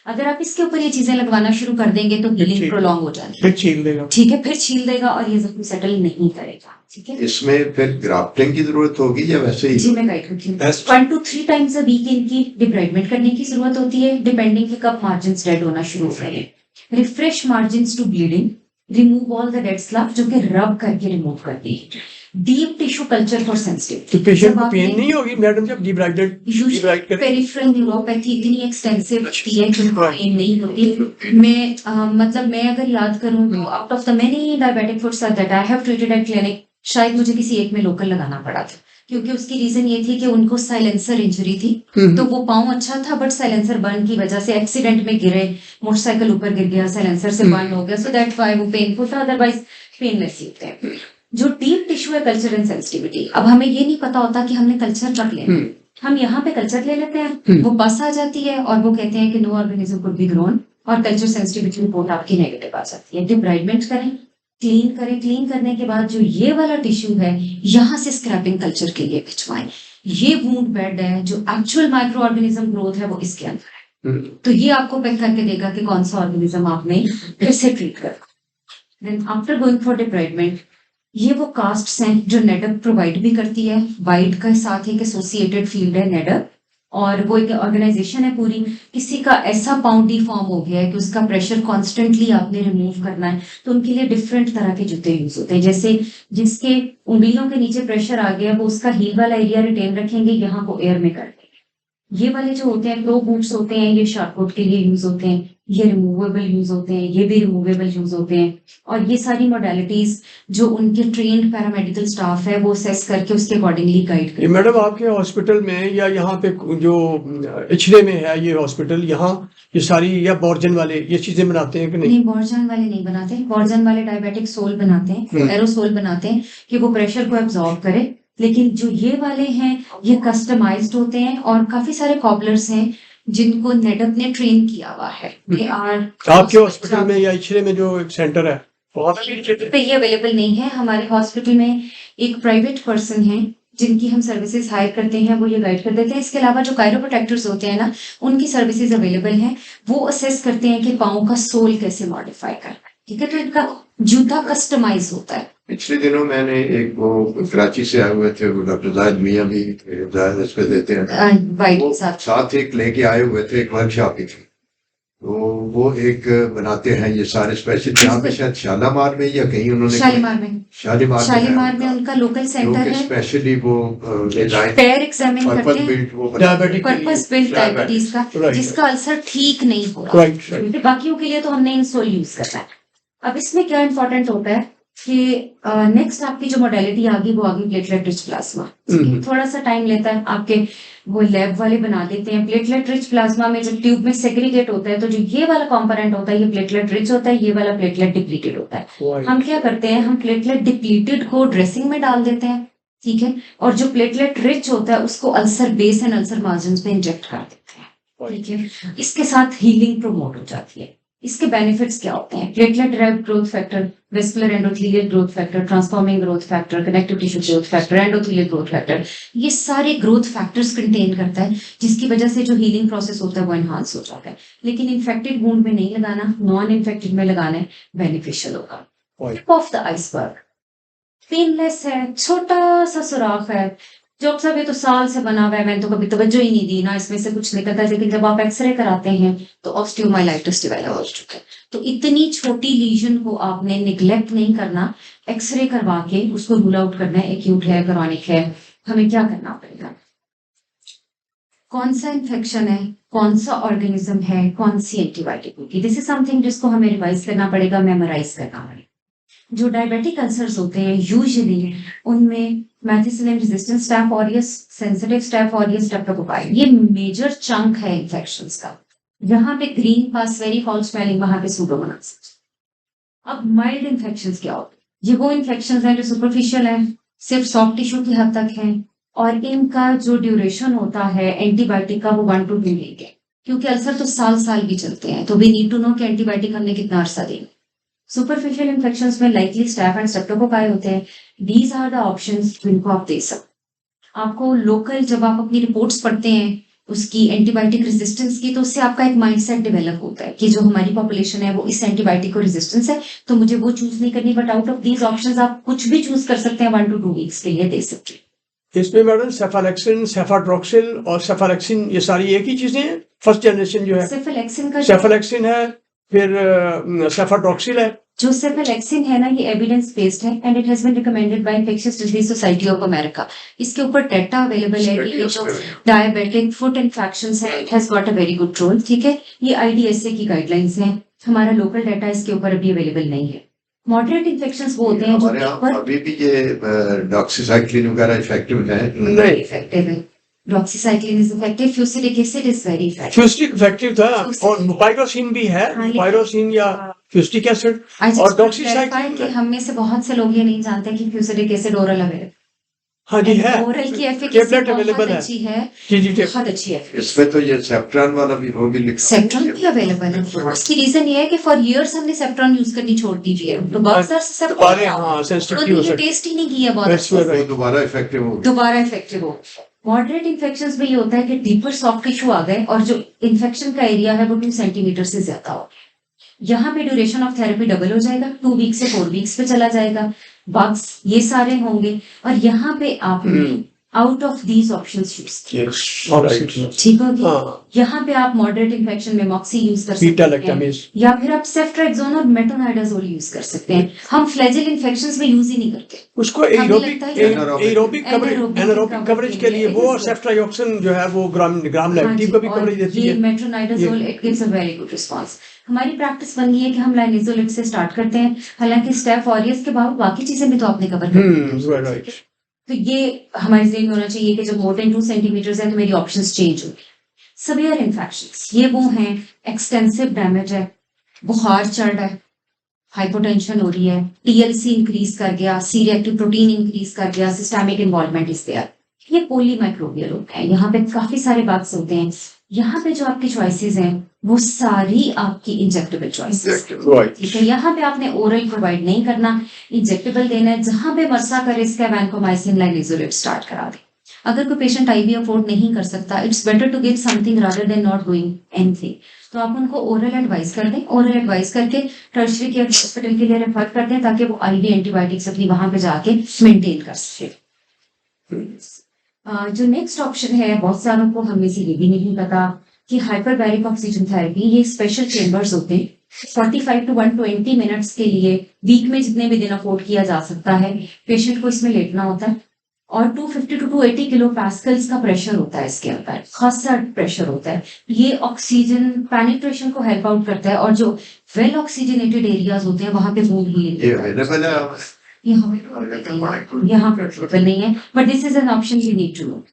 अगर आप इसके ऊपर ये चीजें लगवाना शुरू कर देंगे तो हीलिंग प्रोलॉन्ग हो जाएगी, फिर छील देगा। ठीक है, फिर छील देगा और ये जख्म सेटल नहीं करेगा, ठीक है। इसमें फिर ग्राफ्टिंग की जरूरत होगी या वैसे ही? जी मैं गाइड करती हूँ। Best. 1 to 3 times a week इनकी डिब्राइडमेंट करने की जरूरत होती है, डिपेंडिंग कि कब मार्जिन डेड होना शुरू हो गए। Refresh margin to bleeding, remove all the dead slough, जो कि रब करके रिमूव करती है। Deep tissue culture for sensitive, तो पेशेंट को पेन नहीं होगी मैडम जब डिब्राइडेड करें? पेरिफेरल न्यूरोपैथी इतनी एक्सटेंसिव होती है कि Right. पेन नहीं होती। मतलब मैं अगर याद करूं तो out of the many diabetic foot that I have treated at clinic, शायद मुझे किसी एक में लोकल लगाना पड़ा था, क्योंकि उसकी रीजन ये थी कि उनको साइलेंसर इंजरी थी। तो वो पाँव अच्छा था बट साइलेंसर बर्न की वजह से एक्सीडेंट में गिरे, मोटरसाइकिल ऊपर गिर गया, साइलेंसर से बर्न हो गया, सो दैट वाई वो पेनफुल था, अदरवाइज पेनलेस ही होते हैं। जो डीप टिश्यू है कल्चर एंड सेंसिटिविटी, अब हमें ये नहीं पता होता कि हमने कल्चर कब लेना है। हम यहाँ पे कल्चर ले लेते हैं, वो बस आ जाती है और वो कहते हैं कि no organism could be grown, और कल्चर सेंसिटिविटी रिपोर्ट आपकी नेगेटिव आ जाती है। डिब्राइडमेंट करें, क्लीन करें, क्लीन करने के बाद जो ये वाला टिश्यू है यहाँ से स्क्रैपिंग कल्चर के लिए भिजवाएं। ये वुंड बेड है, जो एक्चुअल माइक्रो ऑर्गेनिज्म ग्रोथ है वो इसके अंदर है, तो ये आपको पिक करके देगा कि कौन सा ऑर्गेनिज्म आपने फिर से ट्रीट करना। Then after going for debridement, ये वो कास्ट्स हैं जो नेडप प्रोवाइड भी करती है, वाइड का साथ एक एसोसिएटेड फील्ड है नेडप, और वो एक ऑर्गेनाइजेशन है पूरी। किसी का ऐसा पाउंड डिफॉर्म हो गया है कि उसका प्रेशर कॉन्स्टेंटली आपने रिमूव करना है, तो उनके लिए डिफरेंट तरह के जूते यूज होते हैं। जैसे जिसके उंगलियों के नीचे प्रेशर आ गया वो उसका हील वाला एरिया रिटेन रखेंगे, यहाँ को एयर में कर देंगे। ये वाले जो होते हैं प्रो बूट्स होते हैं, ये शार्टकोट के लिए यूज होते हैं, ये रिमूवेबल यूज होते हैं, ये भी रिमूवेबल यूज होते हैं। और ये सारी मॉडलिटीज जो उनके ट्रेन्ड पैरामेडिकल स्टाफ है वो असेस करके उसके अकॉर्डिंगली गाइड ये करते मैडम आपके हॉस्पिटल में या यहाँ पे जो इचले में है ये हॉस्पिटल, यहाँ ये सारी या बोर्जन वाले ये चीजें बनाते हैं कि नहीं? नहीं, बोर्जन वाले नहीं बनाते। बोर्जन वाले डायबिटिक सोल बनाते हैं, एरोसोल बनाते हैं कि वो प्रेशर को एब्जॉर्ब करे। लेकिन जो ये वाले हैं ये कस्टमाइज्ड होते हैं, और काफी सारे कॉबलर्स हैं जिनको नेडप ने ट्रेन किया हुआ है। दे आर आपके हॉस्पिटल में या इचले में जो एक सेंटर है वहाँ पे ये अवेलेबल नहीं है। हमारे हॉस्पिटल में एक प्राइवेट पर्सन है जिनकी हम सर्विसेज हायर करते हैं, वो ये गाइड कर देते हैं। इसके अलावा जो कायरोप्रोटेक्टर्स होते हैं ना, उनकी सर्विसेज अवेलेबल हैं, वो असेस करते हैं कि पाँव का सोल कैसे मॉडिफाई करना है, ठीक है। तो इनका जूता कस्टमाइज होता है। पिछले दिनों मैंने एक वो कराची से आए हुए थे, वो डॉक्टर जाहिद मियां भी जाहिद इस पे देते हैं, वाइट वो के साथ साथ एक लेके आए हुए थे, एक वर्कशॉप ही थी, तो वो एक बनाते हैं ये सारे स्पेशल, यहाँ पे शायद शालामार में या कहीं उन्होंने शालीमार में शालीमार में उनका लोकल सेंटर है। स्पेशली वो डिजाइन पैर एग्जामिन करते पर्पस हैं, बिल्ट वो डायबिटिक पर्पस बिल्ड डायबिटीज का, Right. जिसका अल्सर ठीक नहीं हो रहा। राइट बाकियों के लिए तो हमने इंसोल यूज करना है। अब इसमें क्या इंपॉर्टेंट होता है कि नेक्स्ट आपकी जो मॉडलिटी आ गई वो आ गई प्लेटलेट रिच प्लाज्मा। थोड़ा सा टाइम लेता है, आपके वो लैब वाले बना देते हैं। प्लेटलेट रिच प्लाज्मा में जब ट्यूब में सेग्रीगेट होता है तो जो ये वाला कंपोनेंट होता है ये प्लेटलेट रिच होता है, ये वाला प्लेटलेट डिप्लीटेड होता है। हम क्या करते हैं, हम प्लेटलेट डिप्लीटेड को ड्रेसिंग में डाल देते हैं, ठीक है, और जो प्लेटलेट रिच होता है उसको ulcer base and ulcer margin पे इंजेक्ट कर देते हैं, ठीक है। इसके साथ हीलिंग प्रमोट हो जाती है। इसके बेनिफिट्स क्या होते हैं? Platelet derived growth factor, vascular endothelial growth factor, transforming growth factor, connective tissue growth factor, endothelial growth factor, ये सारे ग्रोथ फैक्टर्स कंटेन करता है, जिसकी वजह से जो हीलिंग प्रोसेस होता है वो एनहांस हो जाता है। लेकिन इन्फेक्टेड वुंड में नहीं लगाना, नॉन इन्फेक्टेड में लगाना है, बेनिफिशियल होगा। Tip of the iceberg, painless है, छोटा सा सुराख है। जो सब ये तो साल से बना हुआ है, मैंने तो कभी तवज्जो ही नहीं दी ना, इसमें से कुछ निकलता है। लेकिन जब आप एक्सरे कराते हैं तो ऑस्टियोमाइलाइटिस डेवलप हो चुका है। तो इतनी छोटी लीजन को आपने निग्लेक्ट नहीं करना, एक्सरे करवा के उसको रूल आउट करना है, एक्यूट है, क्रॉनिक है। हमें क्या करना पड़ेगा, कौन सा इन्फेक्शन है, कौन सा ऑर्गेनिज्म है, कौन सी एंटीबायोटिक होगी, दिस इज समथिंग जिसको हमें रिवाइज करना पड़ेगा, मेमोराइज करना पड़ेगा। जो डायबिटिक अल्सर्स होते हैं यूजुअली उनमें methicillin resistant staph aureus, sensitive staph aureus, streptococci, ये मेजर चंक है इन्फेक्शंस का। जहां पे green pus very foul smelling, वहां पे सूडोमोनास। अब माइल्ड इन्फेक्शंस क्या होते हैं? ये वो इन्फेक्शंस हैं जो सुपरफिशियल है, सिर्फ सॉफ्ट टिश्यू की हद तक है, और इनका जो ड्यूरेशन होता है एंटीबायोटिक का वो 1 to 2 वीक है, क्योंकि अल्सर तो साल साल भी चलते हैं। तो वी नीड टू नो कि एंटीबायोटिक हमने कितना अरसा देना। सुपरफिशियल इन्फेक्शंस में लाइकली स्टैफ एंड स्ट्रेप्टोकोकाई होते हैं. दीज आर द ऑप्शंस जिनको आप दे सकते. आपको लोकल जब आप अपनी रिपोर्ट्स पढ़ते हैं उसकी एंटीबायोटिक रेजिस्टेंस की, तो उससे आपका एक माइंडसेट डेवलप होता है कि जो हमारी पॉपुलेशन है वो इस एंटीबायोटिक को रेजिस्टेंस है, तो मुझे वो चूज नहीं करनी. But out of these options आप कुछ भी चूज कर सकते हैं 1 to 2 वीक्स के लिए दे सकते हैं. इसमें मैडम सेफालेक्सिन, सेफाड्रोक्सिल और सेफालेक्सिन ये सारी एक ही चीजें हैं. फर्स्ट जनरेशन जो है सेफेलेक्सिन का सेफालेक्सिन है, फिर सेफाड्रोक्सिल है. जो सेफेलेक्सिन है ना, ये एविडेंस बेस्ड है and it has been recommended by infectious disease society of America. इसके ऊपर डेटा अवेलेबल है कि ये जो डायबिटिक फुट इन्फेक्शंस है it has got a very good role. ठीक है, ये IDSA की गाइडलाइंस हैं. हमारा लोकल डाटा इसके ऊपर अभी अवेलेबल नहीं है. मॉडरेट इन्फेक्शंस वो होते हैं जो हमारे यहाँ अभी भी ये डॉक्सीसाइक्लिन वगैरह इफेक्टिव है. नहीं, इफेक्टिव है. Doxycycline is effective. Fusidic acid is very effective. Fusidic effective था और पायरोसिन भी है. हाँ, लेकिन- पायरोसिन या फ्यूस्टिक एसिड I just और want to clarify डॉक्सीसाइक्लिन कि हम में से बहुत से लोग ये नहीं जानते कि फ्यूसिलिक एसिड ओरल अवेलेबल. हाँ जी है. ओरल की टेबलेट एफिकेसी अवेलेबल बहुत है. अच्छी है. जी जी जी. बहुत अच्छी है. इसमें तो ये सेप्ट्रॉन वाला भी वो भी लिखा सेप्ट्रॉन भी अवेलेबल है. उसकी रीजन ये है कि फॉर इयर्स हमने सेप्ट्रॉन यूज करनी छोड़ दी थी. तो बहुत सारे दोबारा हाँ सेंसिटिव हो सकती टेस्ट ही नहीं किया बहुत That's अच्छा. right. वो दोबारा इफेक्टिव हो गया. दोबारा इफेक्टिव हो. मॉडरेट इन्फेक्शंस में ये होता है कि डीपर सॉफ्ट टिश्यू आ गए और जो इन्फेक्शन का एरिया है वो 2 सेंटीमीटर से ज्यादा हो. यहाँ पे ड्यूरेशन ऑफ थेरेपी डबल हो जाएगा. 2 वीक से 4 वीक्स पे चला जाएगा. बग्स ये सारे होंगे और यहाँ पे आप out of these options use Yes. All right. ठीक होगी. हाँ. यहाँ पे आप मॉडरेट इन्फेक्शन में मॉक्सी यूज कर सकते हैं बीटा-लैक्टामेज. या फिर आप सेफ्ट्रेक्सोन और मेटोनाइडाजोल यूज कर सकते हैं. हम फ्लैजेल इन्फेक्शंस में यूज ही नहीं करते. उसको हमें एरोबिक लगता है aerobic coverage Anaerobic anaerobic coverage coverage के लिए it वो is good. सेफ्ट्रायोक्सिन जो है वो ग्राम नेगेटिव को भी और कवरेज देती ये है. Metronidazole it gives a very good response. हमारी प्रैक्टिस बन गई है कि हम लाइनेजोलिट से स्टार्ट करते हैं. हालांकि स्टेफ ऑरियस के बाद बाकी चीजें भी तो आपने कवर कर राइट. तो ये हमारे ज़हन में होना चाहिए कि जब मोर देन 2 सेंटीमीटर है तो मेरी ऑप्शंस चेंज होंगे. सीवियर इन्फेक्शंस ये वो हैं, एक्सटेंसिव डैमेज है, बुखार चढ़ रहा है, हाइपोटेंशन हो रही है, TLC इंक्रीज कर गया, C रिएक्टिव प्रोटीन इंक्रीज कर गया, सिस्टमिक इन्वॉल्वमेंट इज देयर. ये पोलीमाइक्रोबियल होता है. यहाँ पे काफी सारे बात होते हैं. यहाँ पे जो आपकी चॉइसेस हैं वो सारी आपकी इंजेक्टेबल चॉइसेस. राइट. ठीक है, यहाँ पे आपने ओरल प्रोवाइड नहीं करना, इंजेक्टेबल देना है. जहां पे मर्सा का रिस्क है वैनकोमाइसिन लाइनेजोलिट स्टार्ट करा दे. अगर कोई पेशेंट IV अफोर्ड नहीं कर सकता, it's better to give something rather than not doing anything. तो आप उनको ओरल एडवाइस कर दें. ओरल एडवाइस करके टर्शियरी केयर हॉस्पिटल के लिए रेफर कर दें ताकि वो IV एंटीबायोटिक्स अपनी वहां पे जाके मेंटेन कर सके. जो नेक्स्ट ऑप्शन है, बहुत सारों को हमें से ये भी नहीं पता कि हाइपरबैरिक ऑक्सीजन थेरेपी. ये स्पेशल चेंबर्स होते हैं 45 to 120 मिनट्स के लिए वीक में जितने भी दिन अफोर्ड किया जा सकता है. पेशेंट को इसमें लेटना होता है और 250 to 280 किलो पास्कल्स का प्रेशर होता है इसके अंदर. खासा प्रेशर होता है. ये ऑक्सीजन पेनिट्रेशन को हेल्प आउट करता है और जो वेल ऑक्सीजनेटेड एरियाज होते हैं वहां पे वूंड हीलिंग ये अवेलेबल है. यहाँ पे अवेलेबल नहीं है. But this is an option you need to know.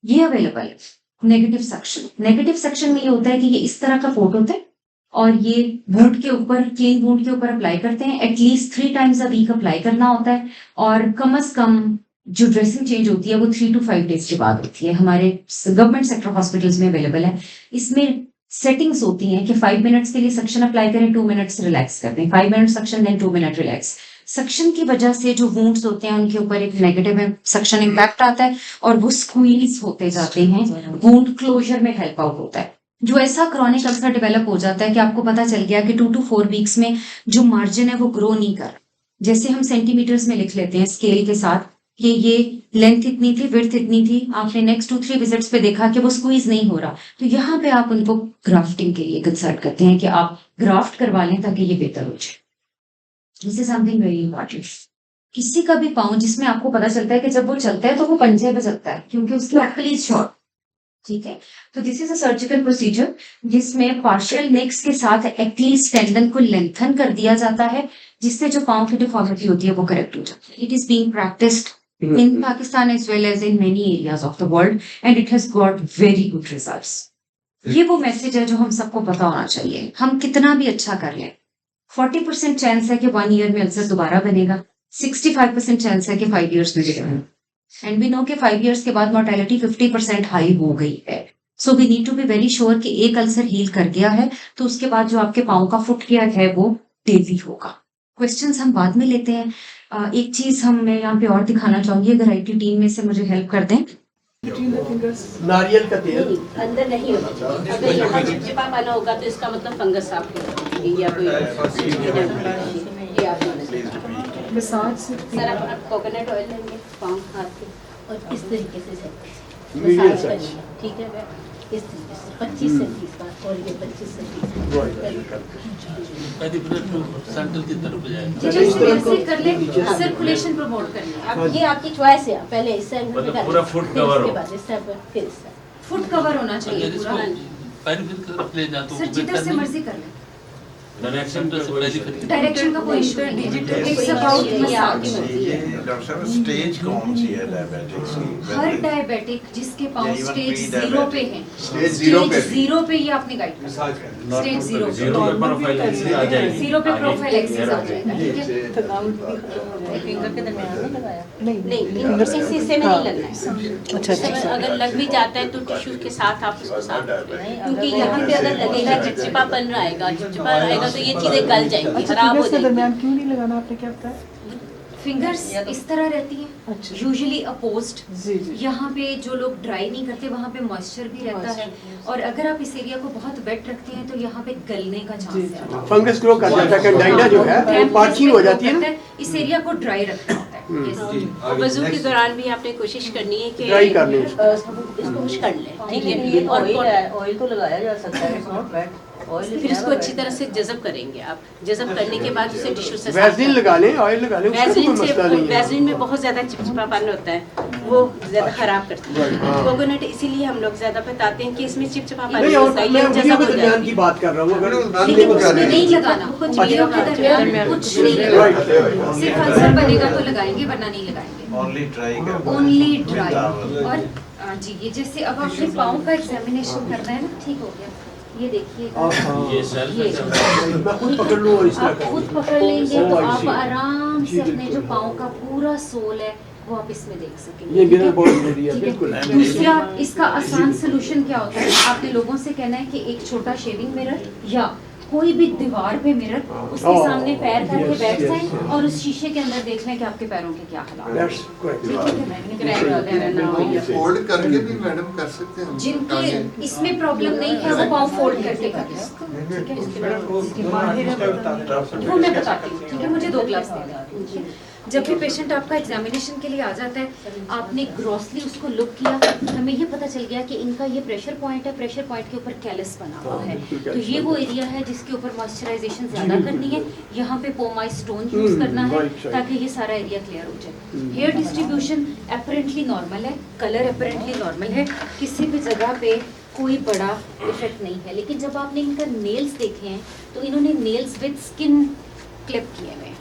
ये अवेलेबल है. Negative suction. नेगेटिव सक्शन में ये होता है कि ये इस तरह का पोर्ट होता है और ये वुंड के ऊपर, क्लीन वुंड के ऊपर अप्लाई करते हैं. At least 3 times a week apply करना होता है और कम से कम जो ड्रेसिंग चेंज होती है वो 3 to 5 days के बाद होती है. हमारे गवर्नमेंट सेक्टर हॉस्पिटल्स में अवेलेबल है. इसमें सेटिंग्स होती हैं कि 5 मिनट्स के लिए सक्शन अप्लाई करें, 2 मिनट्स रिलैक्स करते हैं. 5 minute suction then 2 minute relax. Suction की वजह से जो वुंड्स होते हैं उनके ऊपर एक नेगेटिव सक्शन इम्पैक्ट आता है और वो स्क्वीज होते जाते हैं. वुंड क्लोजर में हेल्प आउट होता है. जो ऐसा क्रॉनिक अल्सर डेवलप हो जाता है कि आपको पता चल गया कि 2 to 4 वीक्स में जो मार्जिन है वो ग्रो नहीं कर. जैसे हम सेंटीमीटर्स में लिख लेते हैं स्केल के साथ कि ये लेंथ इतनी थी, विड्थ इतनी थी. आपने नेक्स्ट 2-3 विजिट्स पे देखा कि वो स्क्वीज नहीं हो रहा, तो यहाँ पे आप उनको ग्राफ्टिंग के लिए कंसल्ट करते हैं कि आप ग्राफ्ट करवा लें ताकि ये बेहतर हो जाए. This is something very important. किसी का भी पाँव जिसमें आपको पता चलता है कि जब वो चलता है तो वो पंजे पे चलता है क्योंकि उसकी अक्ल इज शॉर्ट. ठीक है, तो this is a surgical procedure जिसमें पार्शियल नेक्स के साथ एक्लीज टेंडन को लेंथन कर दिया जाता है जिससे जो पाँव की डिफॉर्मिटी होती है वो करेक्ट हो जाती है. It is being practised in Pakistan as well as in many areas of the world and it has got very good results. ये वो मैसेज है जो हम सबको पता होना चाहिए. हम कितना भी अच्छा कर लें, 40% चांस है कि 1 year में अल्सर दोबारा बनेगा, 65% चांस है कि 5 years में बनेगा. एंड वी नो कि 5 years के बाद मोर्टेलिटी 50% हाई हो गई है. So we need to be very sure कि एक अल्सर हील कर गया है तो उसके बाद जो आपके पाँव का फुट केयर है वो डेली होगा. क्वेश्चंस हम बाद में लेते हैं। एक चीज मैं यहाँ पे और दिखाना चाहूंगी, अगर आईटी टीम में से मुझे हेल्प कर दें। नारियल का तेल अंदर नहीं होगा। अगर यहाँ चिपचिपा पाना होगा तो इसका मतलब फंगस आपके या कोई ये आप सर आप कोकोनट ऑयल लेंगे पाँव हाथ के और इस तरीके से मसाज करेंगे, ठीक है वह इस तरीके से 25 से 30 बार और ये 25 से 30 बार सर्कुलेशन प्रमोट करनी है। अब ये आपकी चॉइस है, पहले इस एंगल पे पूरा फुट कवर इसके बाद इस टाइप पर फिर इस टाइप। फुट कवर होना चाहिए पूरा। पैर की तरफ ले जा तो सर जिधर से मर्जी कर लें, डायरेक्शन तो से पहले डायरेक्शन का कोई इशू नहीं है। It's about massage. डॉक्टर साहब स्टेज कौन सी है डायबिटिक्स की? हर डायबिटिक जिसके पाँव या स्टेज even 0 पे हैं, स्टेज 0 पे भी। 0 पे ये आपने गाइड करना। स्टेज 0 पे जीरो पे प्रोफाइल ऐसे आ जाएगी 0 पे प्रोफाइल एक्सिस आ जाएगा, ठीक है। फिंगर के दरमियान नहीं लगाया नहीं, इस हिस्से में नहीं लगना है। अच्छा अगर लग भी जाता है तो टिश्यू के साथ आप उसको साफ करें, क्योंकि यहाँ पे अगर लगेगा चिपचिपापन रहेगा, चिपचिपा रहेगा तो ये चीजें गल जाएंगी, खराब हो जाएंगी। दरमियान क्यों नहीं लगाना, आपने क्या बताया? फिंगर्स इस तरह रहती है, अच्छा। Usually opposed. जी जी। यहाँ पे जो लोग ड्राई नहीं करते वहाँ पे मॉइस्चर भी रहता है, और अगर आप इस एरिया को बहुत वेट रखते हैं तो यहाँ पे गलने का चांस है। फंगस ग्रो कर जाता है, कैंडाइडा जो है पार्चिंग हो जाती है ना, इस एरिया को ड्राई रखना होता है। Yes. और वजू के दौरान भी आपने कोशिश करनी है कि ड्राई कर लें। इसको खुश कर लें, ठीक है। और ऑयल तो लगाया जा सकता है, इट्स नॉट वेट। फिर इसको अच्छी तरह से जज़ब करेंगे आप। जज़ब करने के बाद उसे टिश्यू से वैसलीन लगा लें, ऑयल लगा लें, उसका तो कोई वैसलीन मसला से नहीं है। वैसलीन में बहुत ज्यादा चिपचिपापन होता है, वो ज्यादा खराब करती है। कोकोनट इसीलिए हम लोग ज्यादा बताते हैं कि इसमें चिपचिपापन नहीं, नहीं और होता है, मैं ये उंगलियों जज़ब के हो दरमियान जाती की है। बात कर रहा हूँ, अगर लेकिन उंगलियों उसमें के नहीं लगाना, कुछ वीडियो के दरमियान कुछ नहीं लगाना। सिर्फ अल्सर बनेगा तो लगाएंगे, वरना नहीं लगाएंगे। ओनली ट्राई कर ओनली ड्राई। और जी ये जैसे अब आपने पाँव का एग्जामिनेशन करना है ना, ठीक हो गया। ये देखिए ये सेल्फ मैं खुद पकड़ लूँ और इस तरह आप कर खुद लूँ। पकड़ लेंगे तो Oh, I आप see. आराम से जी, अपने जी, जो जी। पाँव का पूरा सोल है वो आप इसमें देख सकेंगे। ये ठीक है? मिरर बॉल एरिया ठीक है। बिल्कुल। दूसरा इसका आसान सोल्यूशन क्या होता है, आपने लोगों से कहना है कि एक छोटा शेविंग मिरर या कोई भी दीवार पे मिरर, उसके Oh, सामने पैर करके yes, बैठ yes, जाएं yes. और उस शीशे के अंदर देख लें कि आपके पैरों के क्या हालात हैं। That's correct. फोल्ड करके भी मैडम कर सकते हैं। जिनके इसमें प्रॉब्लम नहीं है वो पाँव फोल्ड करके कर लें। ठीक है, वो मैं बताती हूँ, ठीक है। मुझे 2 ग्लास दे दें, ठीक है। जब भी पेशेंट आपका एग्जामिनेशन के लिए आ जाता है, आपने ग्रॉसली उसको लुक किया, हमें ये पता चल गया कि इनका ये प्रेशर पॉइंट है, प्रेशर पॉइंट के ऊपर कैलस बना हुआ है, तो ये वो एरिया है जिसके ऊपर मॉइस्चराइजेशन ज्यादा करनी है। यहाँ पे पोमाइस स्टोन यूज करना है ताकि ये सारा एरिया क्लियर हो जाए। हेयर डिस्ट्रीब्यूशन अपेरेंटली नॉर्मल है, कलर अपेरेंटली नॉर्मल है, किसी भी जगह पे कोई बड़ा इफेक्ट नहीं है। लेकिन जब आपने इनका नेल्स देखे हैं तो इन्होंने नेल्स विद स्किन क्लिप किए हुए हैं।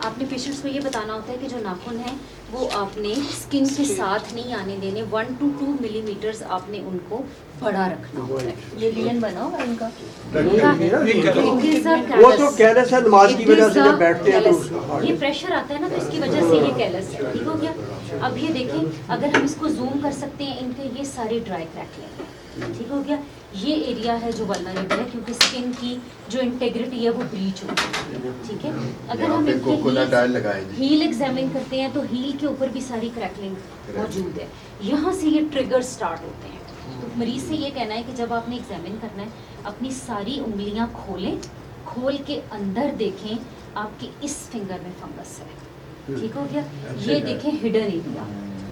आपने पेशेंट्स को ये बताना होता है कि जो नाखून है वो आपने स्किन के साथ नहीं आने देने, 1 to 2 मिलीमीटर्स आपने उनको बड़ा रखना होता है। ये लियन बना हुआ है इनका। वो तो कैलस है, नमाज की वजह से जब बैठते हैं तो उसका ये प्रेशर आता है ना, तो इसकी वजह से ये कैलस है। ठीक हो गया। अब ये देखें, अगर हम इसको जूम कर सकते हैं, इनके ये सारे ड्राई क्रैकलिंग है। ठीक हो गया। ये एरिया है जो वल्नरेबल है, क्योंकि स्किन की जो इंटेग्रिटी है वो ब्रीच हो गई है। ठीक है। अगर यहाँ हम पे इनके कोकोनट ऑयल लगाएंगे। हील एग्जामिन करते हैं तो हील के ऊपर भी सारी क्रैकलिंग मौजूद है। यहाँ से ये ट्रिगर स्टार्ट होते हैं। तो मरीज से ये कहना है कि जब आपने एग्जामिन करना है, अपनी सारी उंगलियां खोलें, खोल के अंदर देखें आपके इस फिंगर में फंगस है। ठीक हो गया। ये देखें हिडन एरिया,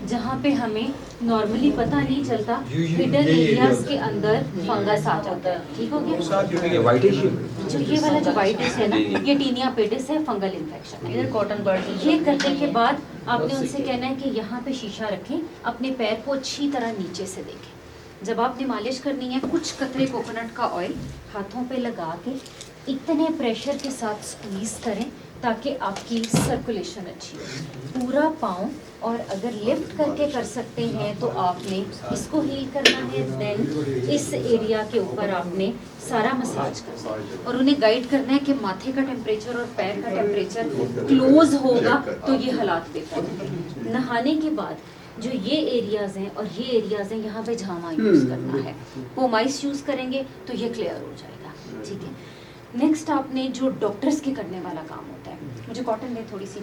जहाँ पे हमें नॉर्मली पता नहीं चलता, हिडन एरियाज के अंदर फंगस आ जाता है। ठीक हो गया। जो ये वाला जो वाइटिस है ना, ये टीनिया पेडिस है, फंगल इन्फेक्शन है। इधर कॉटन बर्ड। ये करने के बाद आपने उनसे कहना है कि यहाँ पे शीशा रखें, अपने पैर को अच्छी तरह नीचे से देखें। जब आपने मालिश करनी है, कुछ कतरे कोकोनट का ऑयल हाथों पे लगा के इतने प्रेशर के साथ स्क्वीज करें ताकि आपकी सर्कुलेशन अच्छी हो पूरा पाँव। और अगर लिफ्ट करके कर सकते हैं तो आपने इसको हील करना है, देन इस एरिया के ऊपर आपने सारा मसाज करना है और उन्हें गाइड करना है कि माथे का टेम्परेचर और पैर का टेम्परेचर क्लोज होगा तो ये हालात बेहतर होंगे। नहाने के बाद जो ये एरियाज हैं और ये एरियाज हैं, यहाँ पे झामा यूज करना है, पोमाइस यूज करेंगे तो ये क्लियर हो जाएगा। ठीक है। नेक्स्ट आपने जो डॉक्टर्स के करने वाला काम होता है, मुझे कॉटन में थोड़ी सी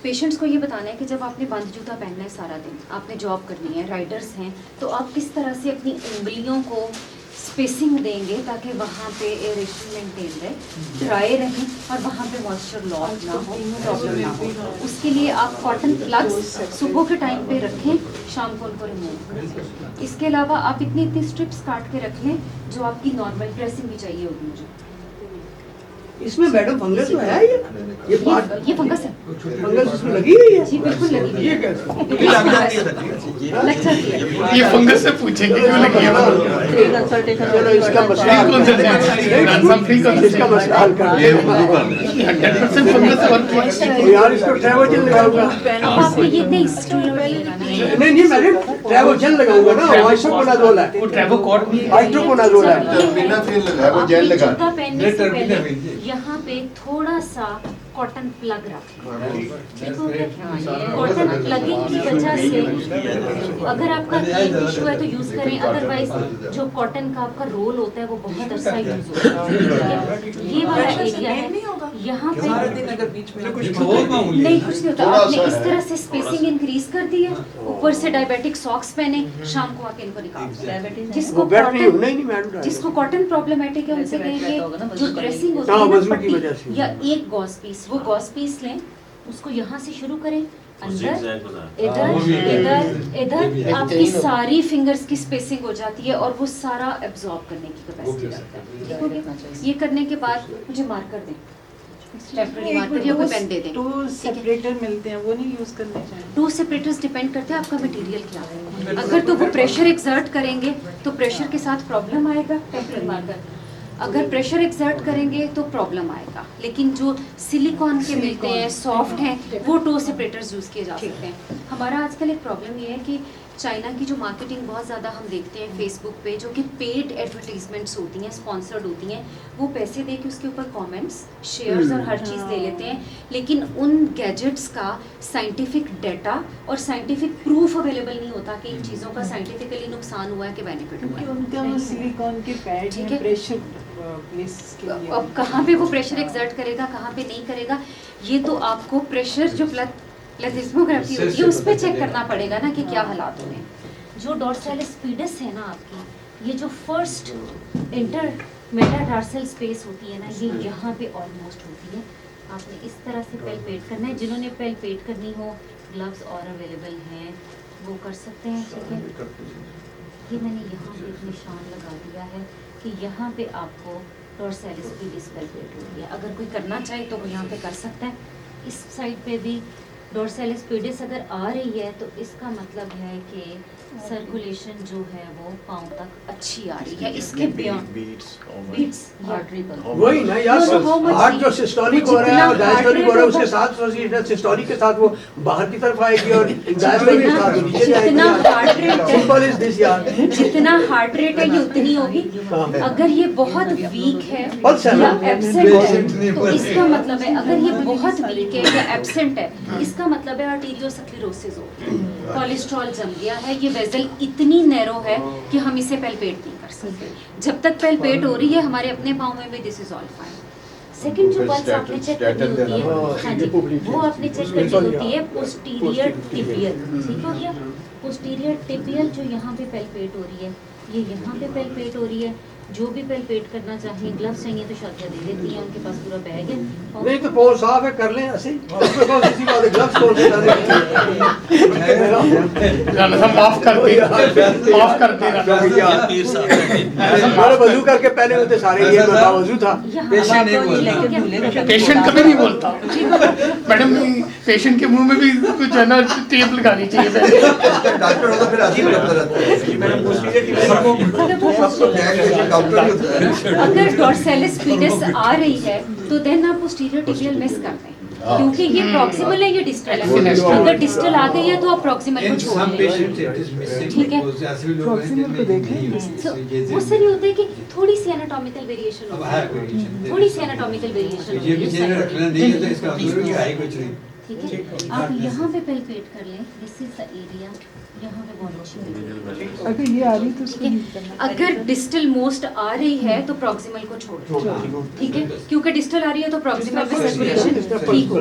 पेशेंट्स को ये बताना है कि जब आपने बंद जूता पहनना है सारा दिन, आपने जॉब करनी है, राइडर्स हैं, तो आप किस तरह से अपनी उंगलियों को स्पेसिंग देंगे ताकि वहाँ पे एयरेशन मेंटेन रहे, ड्राई रहें और वहाँ पे मॉइस्चर लॉस ना हो, प्रॉब्लम ना हो। उसके लिए आप कॉटन प्लग्स सुबह के टाइम पे रखें, शाम को उनको रिमूव करें। इसके अलावा आप इतनी स्ट्रिप्स काट के रख लें जो आपकी नॉर्मल ड्रेसिंग भी चाहिए होगी मुझे। इसमें मैडम फंगस तो है ये पार्ट, ये फंगस है फंगस इसमें लगी हुई है। जी, बिल्कुल लगी हुई ये है। कैसे? लग जाती है। ये फंगस से पूछेंगे क्यों लगी है? चलो इसका मसला फ्री कंसल्टेशन इसका मसला हल कर ये वुजू करना है। 100% फंगस और क्या? यार इसको ट्रैवोजल लगाऊंगा। अब आपने ये नहीं स्टीरोइड लगाना है। नहीं मैडम ट्रैवोजल लगाऊंगा ना, आइसोकोनाजोल है, वो ट्रेवोकॉर्ड भी आइसोकोनाजोल है। बिना फिर लगाए वो जेल आपने लगा जूता पहनने से पहले यहाँ पे थोड़ा सा कॉटन प्लग रखें। देखो कॉटन प्लगिंग की वजह से अगर आपका एक इशू है तो यूज करें, अदरवाइज जो कॉटन का आपका रोल होता है वो बहुत अच्छा यूज होता है। ये वाला एरिया है, यहाँ पे नहीं कुछ नहीं होता। आपने इस तरह से स्पेसिंग इंक्रीज कर दी है, ऊपर से डायबिटिक सॉक्स पहने, शाम को आके इनको निकाल दो। जिसको जिसको कॉटन प्रॉब्लमेटिक है उनसे कहेंगे जो ड्रेसिंग होती है ना पट्टी या एक गॉस पीस, वो गॉस पीस लें, उसको यहाँ से शुरू करें, अंदर इधर इधर आपकी सारी फिंगर्स की स्पेसिंग हो जाती है और वो सारा एब्जॉर्ब करने की कैपेसिटी रखता है। ठीक हो गया? ये करने के बाद मुझे मार्कर दें, टेम्पररी मार्कर या कोई पेन दे दें। 2 सेपरेटर मिलते हैं, वो नहीं यूज करने चाहिए। 2 सेपरेटर्स डिपेंड करते हैं आपका मटेरियल क्या है। अगर तो वो प्रेशर एक्सर्ट करेंगे तो प्रेशर के साथ प्रॉब्लम आएगा, टेम्पररी मार्कर। अगर प्रेशर एक्सर्ट करेंगे तो प्रॉब्लम आएगा। लेकिन जो सिलिकॉन के मिलते हैं, सॉफ्ट हैं, वो 2 सेपरेटर्स यूज़ किए जा सकते हैं। हमारा आजकल एक प्रॉब्लम ये है कि चाइना की जो मार्केटिंग बहुत ज़्यादा हम देखते हैं फेसबुक पे, जो कि पेड एडवर्टीजमेंट्स होती हैं, स्पॉन्सर्ड होती हैं, वो पैसे दे के उसके ऊपर कमेंट्स, शेयर्स और हर चीज़ ले लेते हैं, लेकिन उन गैजेट्स का साइंटिफिक डाटा और साइंटिफिक प्रूफ अवेलेबल नहीं होता कि इन चीज़ों का साइंटिफिकली नुकसान हुआ है कि बेनिफिट हुआ है। उनका वो सिलिकॉन के पैड ठीक है, है। प्रेशर प्लेस के लिए। अब कहाँ पे वो प्रेशर एक्सर्ट करेगा, कहाँ पे नहीं करेगा, ये तो आपको प्रेशर जो प्लाज्मोग्राफी होती है उस पर चेक करना पड़ेगा ना कि क्या हालात हुए हैं। जो डॉर्सालिस पीडस है ना आपकी, ये जो फर्स्ट इंटर मेटाटार्सल स्पेस होती है ना, ये यहाँ पे ऑलमोस्ट होती है। आपने इस तरह से पेलपेट करना है। जिन्होंने पेलपेट करनी हो, ग्लव्स और अवेलेबल हैं, वो कर सकते हैं। ठीक है, ये मैंने यहाँ पे एक निशान लगा दिया है कि यहाँ पे आपको डॉर्सालिस पीडस पेलपेट होती है। अगर कोई करना चाहे तो वो यहाँ पे कर सकता है। इस साइड पे भी डॉर्सालिस पीडस अगर आ रही है तो इसका मतलब है कि सर्कुलेशन जो है वो पाँव तक अच्छी आ रही है। इसके बियॉन्ड बीट्स वही ना यार, हार्ट जो सिस्टोलिक हो रहा है और डायस्टोलिक हो रहा है, उसके साथ सिस्टोलिक के साथ वो बाहर की तरफ आएगी और डायस्टोलिक के साथ नीचे जितना हार्ट रेट है, सिंपल इज दिस यार। जितना हार्ट रेट है ये उतनी होगी। अगर ये बहुत वीक है पल्स है या ना? एब्सेंट है तो इसका मतलब है, अगर ये बहुत वीक है या एब्सेंट है, इसका मतलब है आर्टेरियोस्क्लेरोसिस हो गया, कोलेस्ट्रॉल जम गया है, ये वेसल इतनी नैरो है कि हम इसे पेलपेट नहीं कर सकते। जब तक पेलपेट हो रही है हमारे अपने पाँव में भी this is all fine. Second जो पल्स आपने चेक करनी होती है, हाँ जी, वो आपने चेक करनी होती है पोस्टीरियर टिबियल। ठीक हो गया? पोस्टीरियर टिबियल जो यहाँ पे पेलपेट हो रही है, ये यहाँ पे पेलपेट हो रही है। जो भी पेलपेट करना चाहिए, ग्लव्स चाहिए तो शादियाँ दे देती हैं, उनके पास पूरा बैग है। नहीं तो बहुत साफ है, कर लें ऐसे उसमें कौन सी बात है, ग्लव्स कौन से डाले माफ कर दे हमारे वजू करके पहले होते सारे, ये मेरा वजू था। पेशेंट कभी नहीं बोलता मैडम, पेशेंट के मुंह में भी कुछ है ना टेप लगानी चाहिए पहले। डॉक्टर होगा फिर अजीब लगता रहता है। अगर डॉर्सालिस पीडस आ रही है तो देन आप पोस्टीरियर टिबियल मिस कर दें, क्योंकि ये प्रॉक्सिमल है, ये डिस्टल है। अगर डिस्टल आ गई है तो आप प्रॉक्सिमल को छोड़ दें। ठीक है, प्रॉक्सिमल को देखें। उससे नहीं होता है कि थोड़ी सी एनाटॉमिकल वेरिएशन होती है, थोड़ी सी एनाटॉमिकल वेरिएशन होती है। ठीक है, आप यहाँ पे पेल्पेट कर लें, दिस इज द एरिया, यहाँ पे बहुत अच्छी। अगर ये आ रही तो उसको हीट करना। अगर डिस्टल मोस्ट आ रही है तो प्रॉक्सिमल को छोड़ दो, ठीक है, क्योंकि डिस्टल आ रही है तो प्रॉक्सिमल में सर्कुलेशन ठीक हो।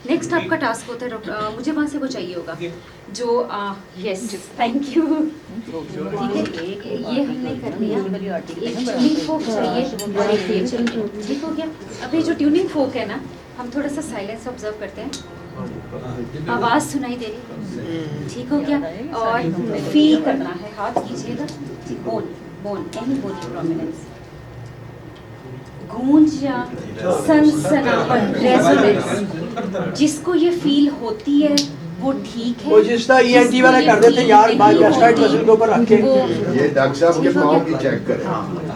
नेक्स्ट आपका टास्क होता है मुझे वहाँ से वो चाहिए होगा जो यस थैंक यू, ठीक है, ये हमने कर लिया। एक ट्यूनिंग फोक चाहिए और एक ये चाहिए, ठीक हो गया। अभी जो ट्यूनिंग फोक है ना, हम थोड़ा सा साइलेंस ऑब्जर्व करते हैं, आवाज़ सुनाई दे रही, ठीक हो गया, और फील करना है, हाथ कीजिएगा, bone bone any body prominence, गूंज या सनसनाहट, रेजोनेंस, जिसको ये फील होती है वो ठीक है। वो जिस तरह ENT वाले कर देते हैं यार, बाइस्टाइड मसल के ऊपर रख के, ये डॉक्टर साहब के पाँव की चेक करें,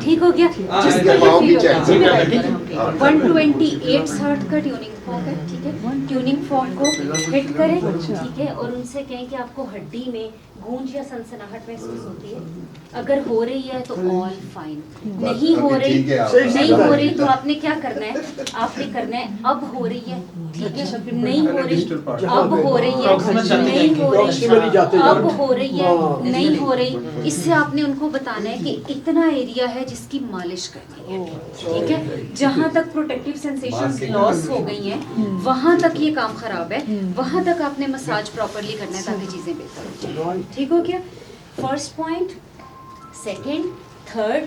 ठीक हो गया। जिसको पाँव की ये चेक फील करें। 128 हर्ट्ज का ट्यूनिंग फॉर्क है, ठीक है, ट्यूनिंग फॉर्क को हिट करें, ठीक है, और उनसे कहें कि आपको हड्डी में गूंज या सनसनाहट महसूस होती है, अगर हो रही है तो ऑल फाइन, नहीं हो रही तो आपने क्या करना है, आपने करना है अब हो रही है, ठीक है, नहीं हो रही अब हो रही है, नहीं हो रही अब हो रही है, नहीं हो रही, इससे आपने उनको बताना है कि इतना एरिया है जिसकी मालिश करनी है, ठीक है, जहाँ तक प्रोटेक्टिव सेंसेशंस लॉस हो गई हैं वहाँ तक ये काम खराब है, वहाँ तक आपने मसाज प्रॉपरली करना है ताकि चीज़ें बेहतर हो जाए, ठीक हो गया। First point, second, third,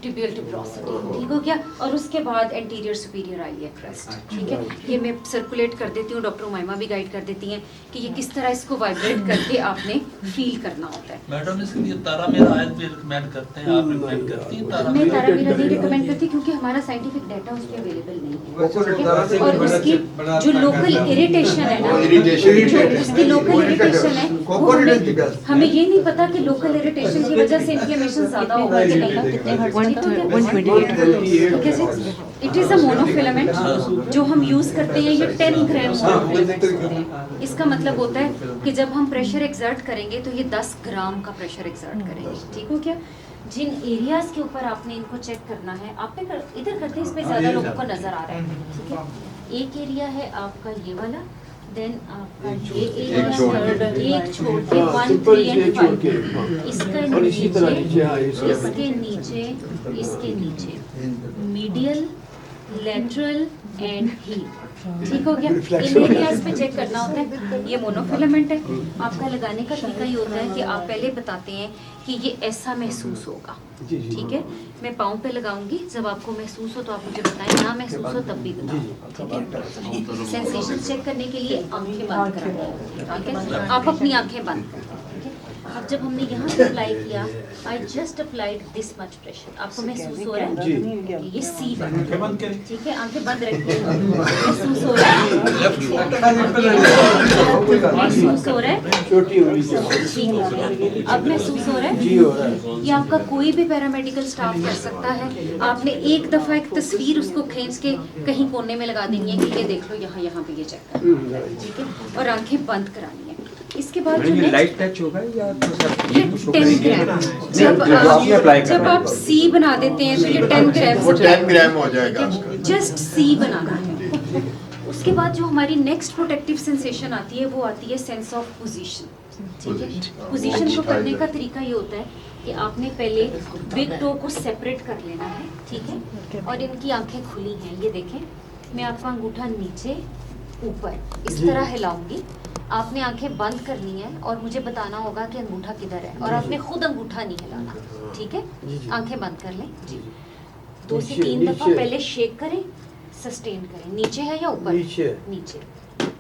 tibial tuberosity, ठीक हो गया, और उसके बाद एंटीरियर सुपीरियर आइलियक क्रेस्ट, ठीक है, ये मैं सर्कुलेट कर देती हूँ, डॉक्टर उमाइमा भी गाइड कर देती हैं कि ये किस तरह इसको वाइब्रेट करके आपने फील करना होता है। मैडम इसके लिए तारा मेरा आयत भी रिकमेंड करते हैं, आप रिकमेंड करती हैं तारा मैं तारा मेरा नहीं रिकमेंड करती क्योंकि हमारा साइंटिफिक डाटा उस पर अवेलेबल नहीं है, ठीक है, और उसकी जो लोकल इरिटेशन है ना, जो उसकी लोकल इरिटेशन है वो हमें ये नहीं पता कि लोकल इरिटेशन की वजह से इन्फ्लेमेशन ज्यादा होगा कि नहीं। इट इज अ मोनोफिलामेंट जो हम यूज करते हैं, ये 10 ग्राम मोनोफिलामेंट, इसका मतलब होता है कि जब हम प्रेशर एक्सर्ट करेंगे तो ये 10 ग्राम का प्रेशर एक्सर्ट करेंगे, ठीक हो क्या। जिन एरियाज के ऊपर आपने इनको चेक करना है, आप इधर करते हैं, इसमें ज्यादा लोगों को नजर आ रहा है, ठीक है। एक एरिया है आपका ये वाला, देन आपका ये एरिया, एक छोड़ के 1, 3 and 5, इसका नीचे, इसके नीचे, इसके नीचे, मीडियल, लेटरल एंड हील, ठीक हो गया। इन एरियाज पे चेक करना होता है। ये मोनोफिलामेंट है, आपका लगाने का तरीका ये होता है कि आप पहले बताते हैं कि ये ऐसा महसूस होगा, ठीक है, मैं पाँव पे लगाऊंगी, जब आपको महसूस हो तो आप मुझे बताएं, ना महसूस हो तब भी बताएं, ठीक है। सेंसेशन चेक करने के लिए आंखें बंद कराएं, ठीक है, आप अपनी आंखें बंद करें, ठीक है। अब जब हमने यहाँ से अप्लाई किया, I just applied this much pressure, आपको महसूस हो रहा है ये सी बन, ठीक है, आंखें बंद रखिए, महसूस हो रहा है, महसूस हो रहा है, अब महसूस हो रहा है, ये आपका कोई भी पैरामेडिकल स्टाफ कर सकता है। आपने एक दफा एक तस्वीर उसको खींच के कहीं कोने में लगा देनी है कि ये देख लो, यहाँ पे ये चेक करना है, ठीक है, और आंखें बंद करानी है। इसके बाद जो लाइट टच होगा या तो सब ये 10 ग्राम, जब आप सी बना देते हैं तो ये 10 ग्राम, वो 10 ग्राम हो जाएगा, जस्ट सी बनाना है। उसके बाद जो हमारी नेक्स्ट प्रोटेक्टिव सेंसेशन आती है वो आती है सेंस ऑफ पोजीशन, ठीक है। पोजीशन को करने का तरीका ये होता है कि आपने पहले बिग टो को सेपरेट कर लेना है, ठीक है, और इनकी आंखें खुली हैं, ये देखें, मैं आपका अंगूठा नीचे ऊपर इस तरह हिलाऊंगी, आपने आंखें बंद करनी है और मुझे बताना होगा कि अंगूठा किधर है, और आपने खुद अंगूठा नहीं हिलाना, ठीक है, आंखें बंद कर लें जी, 2 से 3 दफा पहले शेक करें, सस्टेन करें, नीचे है या ऊपर, नीचे,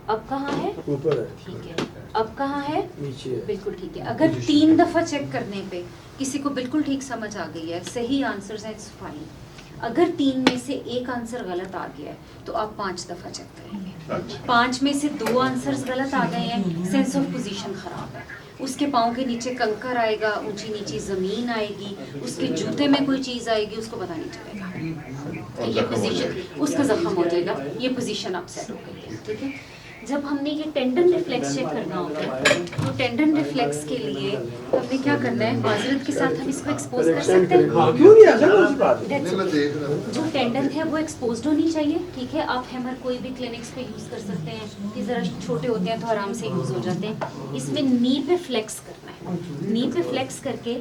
अब कहाँ है, ऊपर है, ठीक है, अब कहाँ है, नीचे है, बिल्कुल ठीक है। अगर 3 दफा चेक करने पे किसी को बिल्कुल ठीक समझ आ गई है, सही आंसर है, इट्स फाइन। अगर 3 में से एक आंसर गलत आ गया है तो आप 5 दफा चेक करेंगे। 5 में से 2 आंसर्स गलत आ गए हैं, सेंस ऑफ पोजीशन खराब है, उसके पाँव के नीचे कंकर आएगा, ऊंची नीची जमीन आएगी, उसके जूते में कोई चीज आएगी, उसको पता नहीं चलेगा, ये पोजीशन, उसका जख्म हो जाएगा, ये पोजीशन अपसेट हो गई है, ठीक है। जब हमने ये टेंडन रिफ्लेक्स चेक करना होता है, तो टेंडन रिफ्लेक्स के लिए हमने क्या करना है, माजरत के साथ हम इसको एक्सपोज कर सकते हैं। हाँ, क्यों नहीं ऐसा कौन सी बात है? That's it. जो टेंडन है वो एक्सपोज्ड होनी चाहिए, ठीक है। आप हैमर कोई भी क्लिनिक्स पे यूज कर सकते हैं, ये जरा छोटे होते हैं तो आराम से यूज हो जाते हैं। इसमें नी पे फ्लेक्स करना है, नी पे फ्लेक्स करके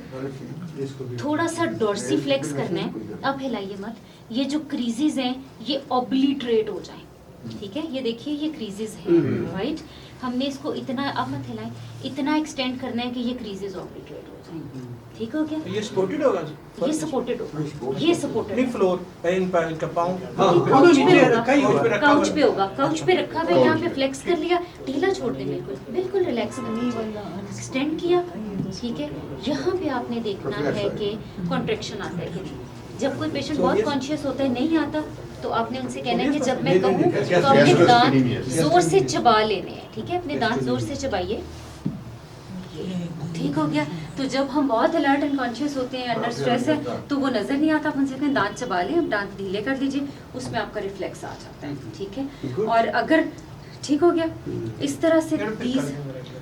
थोड़ा सा डॉर्सी फ्लेक्स करना है। अब हिलाइए मत, ये जो क्रीजेज हैं ये ऑब्लिटरेट हो जाएं, ठीक है। ये देखिए ये क्रीजेज हैं, राइट। हमने इसको इतना, अब मत हिलाएं, इतना एक्सटेंड करना है कि ये क्रीजेज ऑब्लिटरेट हो जाएं, ठीक हो गया। ये सपोर्टेड होगा? ये सपोर्टेड होगा, ये सपोर्टेड नहीं फ्लोर इनका पाँव काउच पे होगा, रखा ही होगा। काउच पे होगा, काउच पे रखा हुआ है, यहाँ पे फ्लेक्स कर लिया, ढीला छोड़ दे, बिल्कुल बिल्कुल रिलैक्स एक्सटेंड किया, ठीक है। यहाँ पे आपने देखना है कि कॉन्ट्रैक्शन आता है कि नहीं। जब कोई पेशेंट बहुत कॉन्शियस होता है, नहीं आता, तो आपने उनसे कहना है कि जब मैं कहूँ तो अपने दांत जोर से चबा लेने हैं, ठीक है। अपने दांत जोर से चबाइए, ठीक हो गया। तो जब हम बहुत अलर्ट एंड कॉन्शियस होते हैं, अंडर स्ट्रेस है, तो वो नजर नहीं आता, आप उनसे कहें दांत चबा लें, अब दांत ढीले कर दीजिए, उसमें आपका रिफ्लेक्स आ जाता है, ठीक है। और अगर ठीक हो गया इस तरह से 20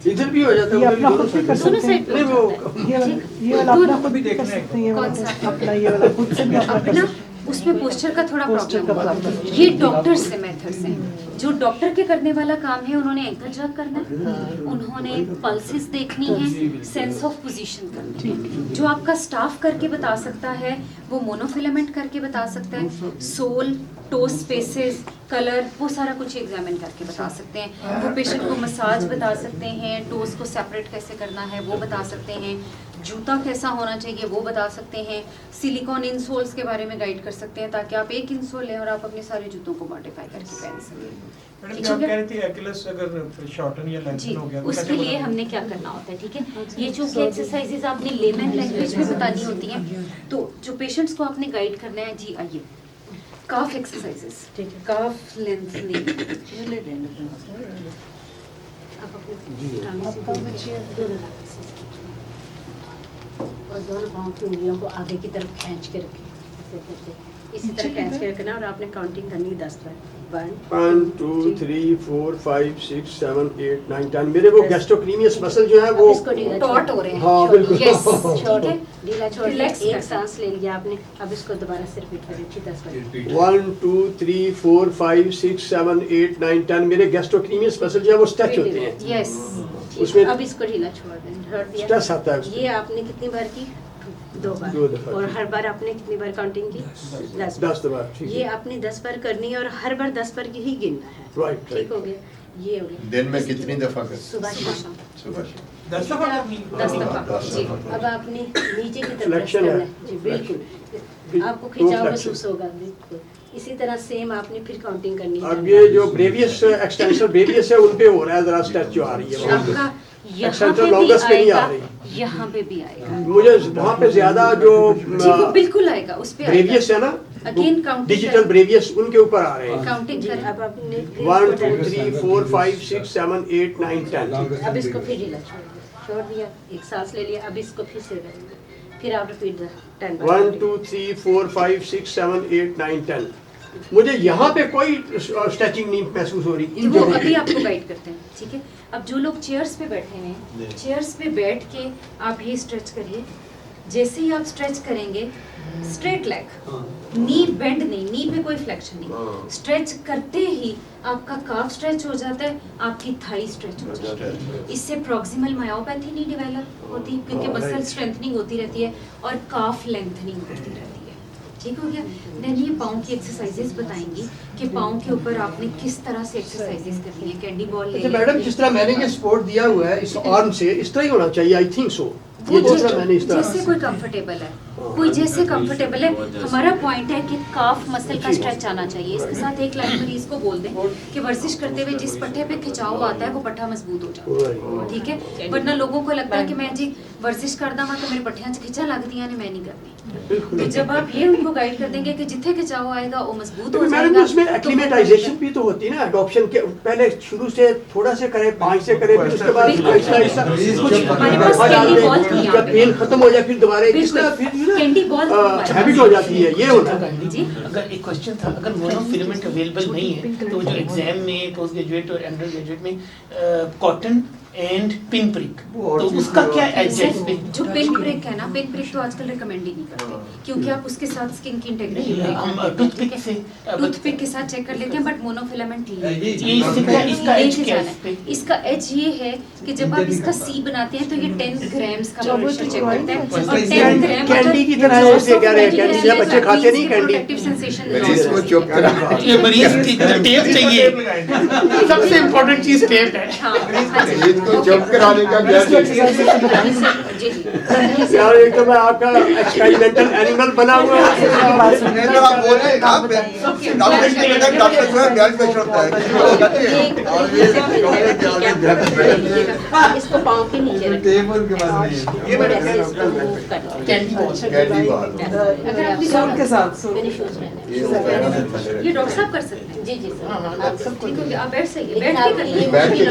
इधर भी हो जाता ये है, अपना खुद भी कर दोनों सकते हैं। साइड पे हो जाता है, ये वाला अपना खुद भी कर सकते हैं, ये कौन वाला सा? अपना ये वाला खुद से भी अपना कर अपना सकते हैं। उसमें पोस्चर का थोड़ा पोस्चर का प्रॉब्लम प्रॉब्लम है। ये डॉक्टर से मेथड्स हैं, जो डॉक्टर के करने वाला काम है। उन्होंने एंकल जग करना है, उन्होंने पल्सेस देखनी है, सेंस ऑफ पोजीशन करनी है। जो आपका स्टाफ करके बता सकता है वो मोनोफिलामेंट करके बता सकता है, सोल, टो स्पेसेस, कलर, वो सारा कुछ एग्जामिन करके बता सकते हैं। वो पेशेंट को मसाज बता सकते हैं, टोस को सेपरेट कैसे करना है वो बता सकते हैं, जूता कैसा होना चाहिए वो बता सकते हैं, सिलिकॉन इंसोल्स के बारे में गाइड कर सकते हैं, ताकि आप एक इंसोल लें और आप अपने सारे जूतों को मॉडिफाई करके पहन सकें। मैडम आप कह रही थी एक्यूलेस अगर शॉर्टन या जी, लेंथन हो गया तो उसके कैसे लिए बना? हमने क्या करना होता है, ठीक है। ये चूंकि एक्सरसाइजेज आपने लेमन लैंग्वेज में बतानी होती हैं, तो जो पेशेंट्स को आपने गाइड करना है, जी आइए, काफ एक्सरसाइजेस, ठीक है, काफ लेंथनिंग। और दोनों पाँव की उंगलियों को आगे की तरफ खींच के रखें, ऐसे करके इसी तरह खींच के रखना, और आपने काउंटिंग करनी है 10 बार। 1 2 3 4 5 6 7 8 9 10। मेरे वो गैस्ट्रोक्रीमियस मसल जो है वो टॉट हो रहे हैं। हाँ बिल्कुल। यस, छोड़ ठीक है। ढीला छोड़ दिया, Relax एक करना। सांस ले लिया आपने, अब इसको दोबारा से रिपीट करें 10 बार। 1 2 3 4 5 6 7 8 9 10। मेरे गैस्ट्रोक्रीमियस मसल जो है वो स्ट्रेच होते हैं, यस, उसमें अब इसको ढीला छोड़ दें, छोड़ दिया। स्ट्रेस आता है उसमें। ये आपने कितनी बार की? 2 बार। 2 दफा। और हर बार आपने कितनी बार काउंटिंग की? 10 10 दफा, ठीक ये है। आपने 10 बार करनी है, और हर बार 10 बार की ही गिनना है, राइट ठीक राइट। हो गया। ये हो गया दिन में कितनी दफा कर सुबह शाम। सुबह 10 दफा करनी? 10 दफा जी। अब आपने नीचे की तरफ Flexion करना है। है जी, बिल्कुल। आपको Toe खिंचाव flexion। महसूस होगा, बिल्कुल। इसी तरह सेम आपने फिर काउंटिंग करनी है। अब ये जो ब्रेवियस एक्सटेंशन ब्रेवियस है उन पे हो रहा है, जरा स्ट्रेच जो आ रही है वहाँ पे। आपका यहाँ Extensor पे भी longest पे नहीं आ आएगा, रही। यहाँ पे भी आएगा, मुझे वहाँ पे ज्यादा जो जी वो बिल्कुल आएगा, उस पे ब्रेवियस है ना, Again counting डिजिटल करें। ब्रेवियस उनके ऊपर आ रहे हैं। काउंटिंग जी, करें। अब आपने 1 2 3 4 5 6 7 8 9 10। अब इसको फिर ढीला छोड़ दिया, एक सांस ले लिया, अब इसको फिर से रहेंगे, फिर आप रिपीट 10 बार। 1 2 3 4 5 6 7 8 9 10। मुझे यहाँ पे कोई स्ट्रेचिंग नहीं महसूस हो रही इन वो जगहों अभी पे। आपको गाइड करते हैं, ठीक है। अब जो लोग चेयर्स पे बैठे हैं, चेयर्स पे बैठ के आप ये स्ट्रेच करिए। जैसे ही आप स्ट्रेच करेंगे, स्ट्रेट लेग, नी बेंड नहीं, नी पे कोई फ्लेक्शन नहीं, स्ट्रेच करते ही आपका काफ स्ट्रेच हो जाता है, आपकी थाई स्ट्रेच हो जाती है। इससे प्रॉक्सिमल मायोपैथी नहीं डेवलप होती, क्योंकि मसल स्ट्रेंथनिंग होती रहती है और काफ लेंथनिंग होती रहती है, ठीक हो गया। देन ये पाँव की एक्सरसाइजेस बताएंगी कि पाँव के ऊपर आपने किस तरह से एक्सरसाइजेस करनी है। कैंडी बॉल ले अच्छा लें। मैडम, जिस तरह मैंने ये सपोर्ट दिया हुआ है इस आर्म से, इस तरह ही होना चाहिए, आई थिंक सो। ये जिस तरह मैंने इस जैसे तरह कोई कंफर्टेबल है, कोई जैसे कंफर्टेबल है। हमारा पॉइंट है कि काफ मसल का स्ट्रेच आना चाहिए। इसके साथ एक लाइन मरीज को बोल दें कि वर्जिश करते हुए जिस पट्टे पे खिंचाव आता है वो पट्टा मजबूत हो जाता है, ठीक है। वरना लोगों को लगता है कि मैं जी वर्जिश कर दा तो मेरे पट्टियां खिंचा लगती हैं, मैं नहीं करनी। तो जब आप ये उनको गाइड कर देंगे कि जिथे खिंचाव आएगा वो मजबूत हो मैडम, जाएगा। उसमें एक्लिमेटाइजेशन भी तो होती है ना, अडॉप्शन के पहले शुरू से थोड़ा से करें, 5 से करें, फिर उसके बाद बिल्कुल। ऐसा ऐसा कुछ हमारे पास कैंडी बॉल थी यहाँ जब पे। पेन खत्म हो जाए फिर दोबारा इस तरह फिर कैंडी बॉल हैबिट हो जाती है, ये होता है। जी अगर एक क्वेश्चन था, अगर मोनोफिलामेंट अवेलेबल नहीं है तो जो एग्जाम में पोस्ट ग्रेजुएट और अंडर ग्रेजुएट में कॉटन एंड पिन प्रिक, तो उसका क्या एडजस्ट? जो पिन प्रिक है ना, पिन प्रिक तो आजकल रिकमेंड ही नहीं करते, क्योंकि आप उसके साथ स्किन की इंटेग्रिटी हम टूथपिक से टूथपिक के साथ चेक कर लेते हैं, बट मोनोफिलामेंट इसका एज क्या है? इसका एज ये है कि जब आप इसका सी बनाते हैं तो ये 10 ग्राम्स का नॉरिशर चेक करता है, और 10 ग्राम कैंडी की तरह है, इसे कह रहे हैं कैंडी, या बच्चे खाते नहीं कैंडी। इसको चुप करा। ये मरीज की टेप चाहिए, सबसे इम्पोर्टेंट चीज टेप है। इसको चुप कराने का क्या यार एक तो मैं आपका एक्सपेरिमेंटल एनिमल बना हुआ है। नहीं तो आप बोले आप डॉक्टर की बेटा डॉक्टर जो है ब्लड प्रेशर होता है इसको पाँव के नीचे रखें। टेबल के बाद नहीं ये मैंने कैंडी बाल अगर आप सूट के साथ मेरे शूज रहने ये ये डॉक्टर साहब कर सकते हैं। जी जी सर, आप सब ठीक हो गया, आप बैठ सही बैठ के करिए, बैठ के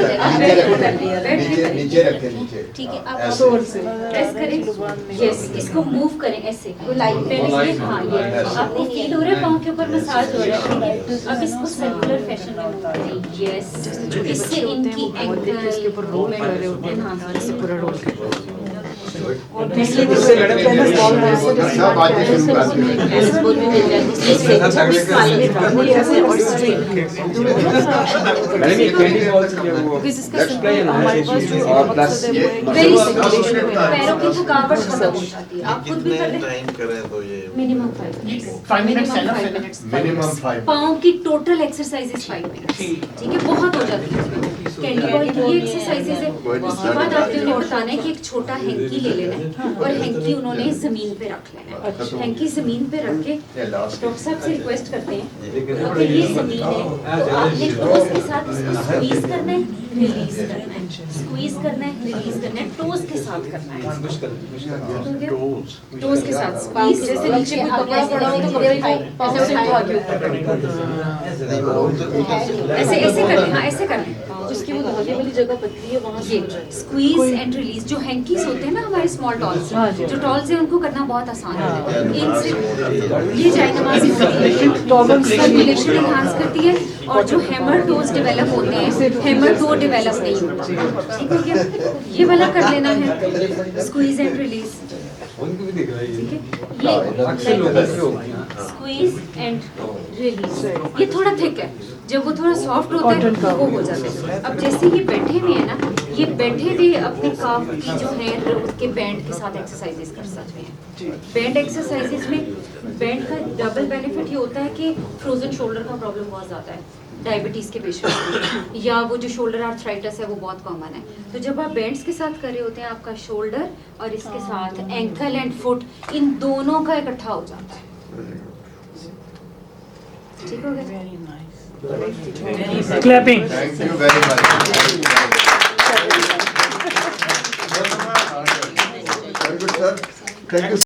बैठ के नीचे नीचे रखें नीचे। ठीक है, आप ऐसे। प्रेस करें, यस, इसको मूव करें ऐसे, पहले ये, हाँ ये आपको फील हो रहा है पाँव के ऊपर मसाज हो रहा है, अब इसको सर्कुलर फैशन में मूव करें, यस, इससे इनकी एंकल इसके ऊपर रोल कर रहे होते हैं, हाँ इससे पूरा रोल कर सब बातें शुरू करते हैं। पैरों की थकावट खत्म हो जाती है, आप खुद भी कर लें। टाइम करें तो ये मिनिमम 5 मिनट्स, मिनिमम 5 पाँव की टोटल एक्सरसाइजेस 5 मिनट्स, ठीक है, बहुत हो जाती है। कैंडी बॉल की ये एक्सरसाइजेस है। उसके बाद आपने उन्हें बताना है कि एक छोटा हैंकी ले लेना है और हैंकी उन्होंने जमीन पे रख लेना है। हैंकी जमीन पे रख के डॉक्टर साहब से रिक्वेस्ट करते हैं, अगर ये जमीन है तो आपने टोस के साथ इसको स्क्वीज करना है, रिलीज करना है, स्क्वीज करना है, रिलीज करना है, टोस के साथ करना है, टोस के साथ स्क्वीज, जैसे नीचे कोई कपड़ा पड़ा हो तो कपड़े को पाँव से उठा के ऊपर ऐसे ऐसे कर लें, हाँ ऐसे कर लें, जिसकी वो धागे वाली जगह पतली है वहाँ से स्क्वीज एंड रिलीज। जो हैंकीज होते हैं ना हमारे स्मॉल टॉल्स, जो टॉल्स हैं उनको करना बहुत आसान है, इनसे ये जायनमाज़ी सर्कुलेशन एनहांस करती है, और जो हैमर टोज डेवलप होते हैं, हैमर टो डेवलप नहीं होता, ठीक हो गया। ये वाला कर लेना है, स्क्वीज एंड रिलीज, ठीक है, ये स्क्वीज एंड रिलीज। ये थोड़ा थिक है, जब वो थोड़ा सॉफ्ट होता है तो वो हो जाता है। अब जैसे ये बैठे हुए हैं ना, ये बैठे हुए अपने काफ की जो है उसके बैंड के साथ एक्सरसाइजेस कर सकते हैं। बैंड एक्सरसाइजेस में बैंड का डबल बेनिफिट ये होता है कि फ्रोजन शोल्डर का प्रॉब्लम बहुत ज़्यादा है डायबिटीज़ के पेशेंट, या वो जो शोल्डर आर्थराइटिस है वो बहुत कॉमन है। तो जब आप बैंड्स के साथ कर रहे होते हैं, आपका शोल्डर और इसके साथ एंकल एंड फुट, इन दोनों का इकट्ठा हो जाता है, ठीक हो गया। Clapping. Thank you very much. Very good sir, thank you.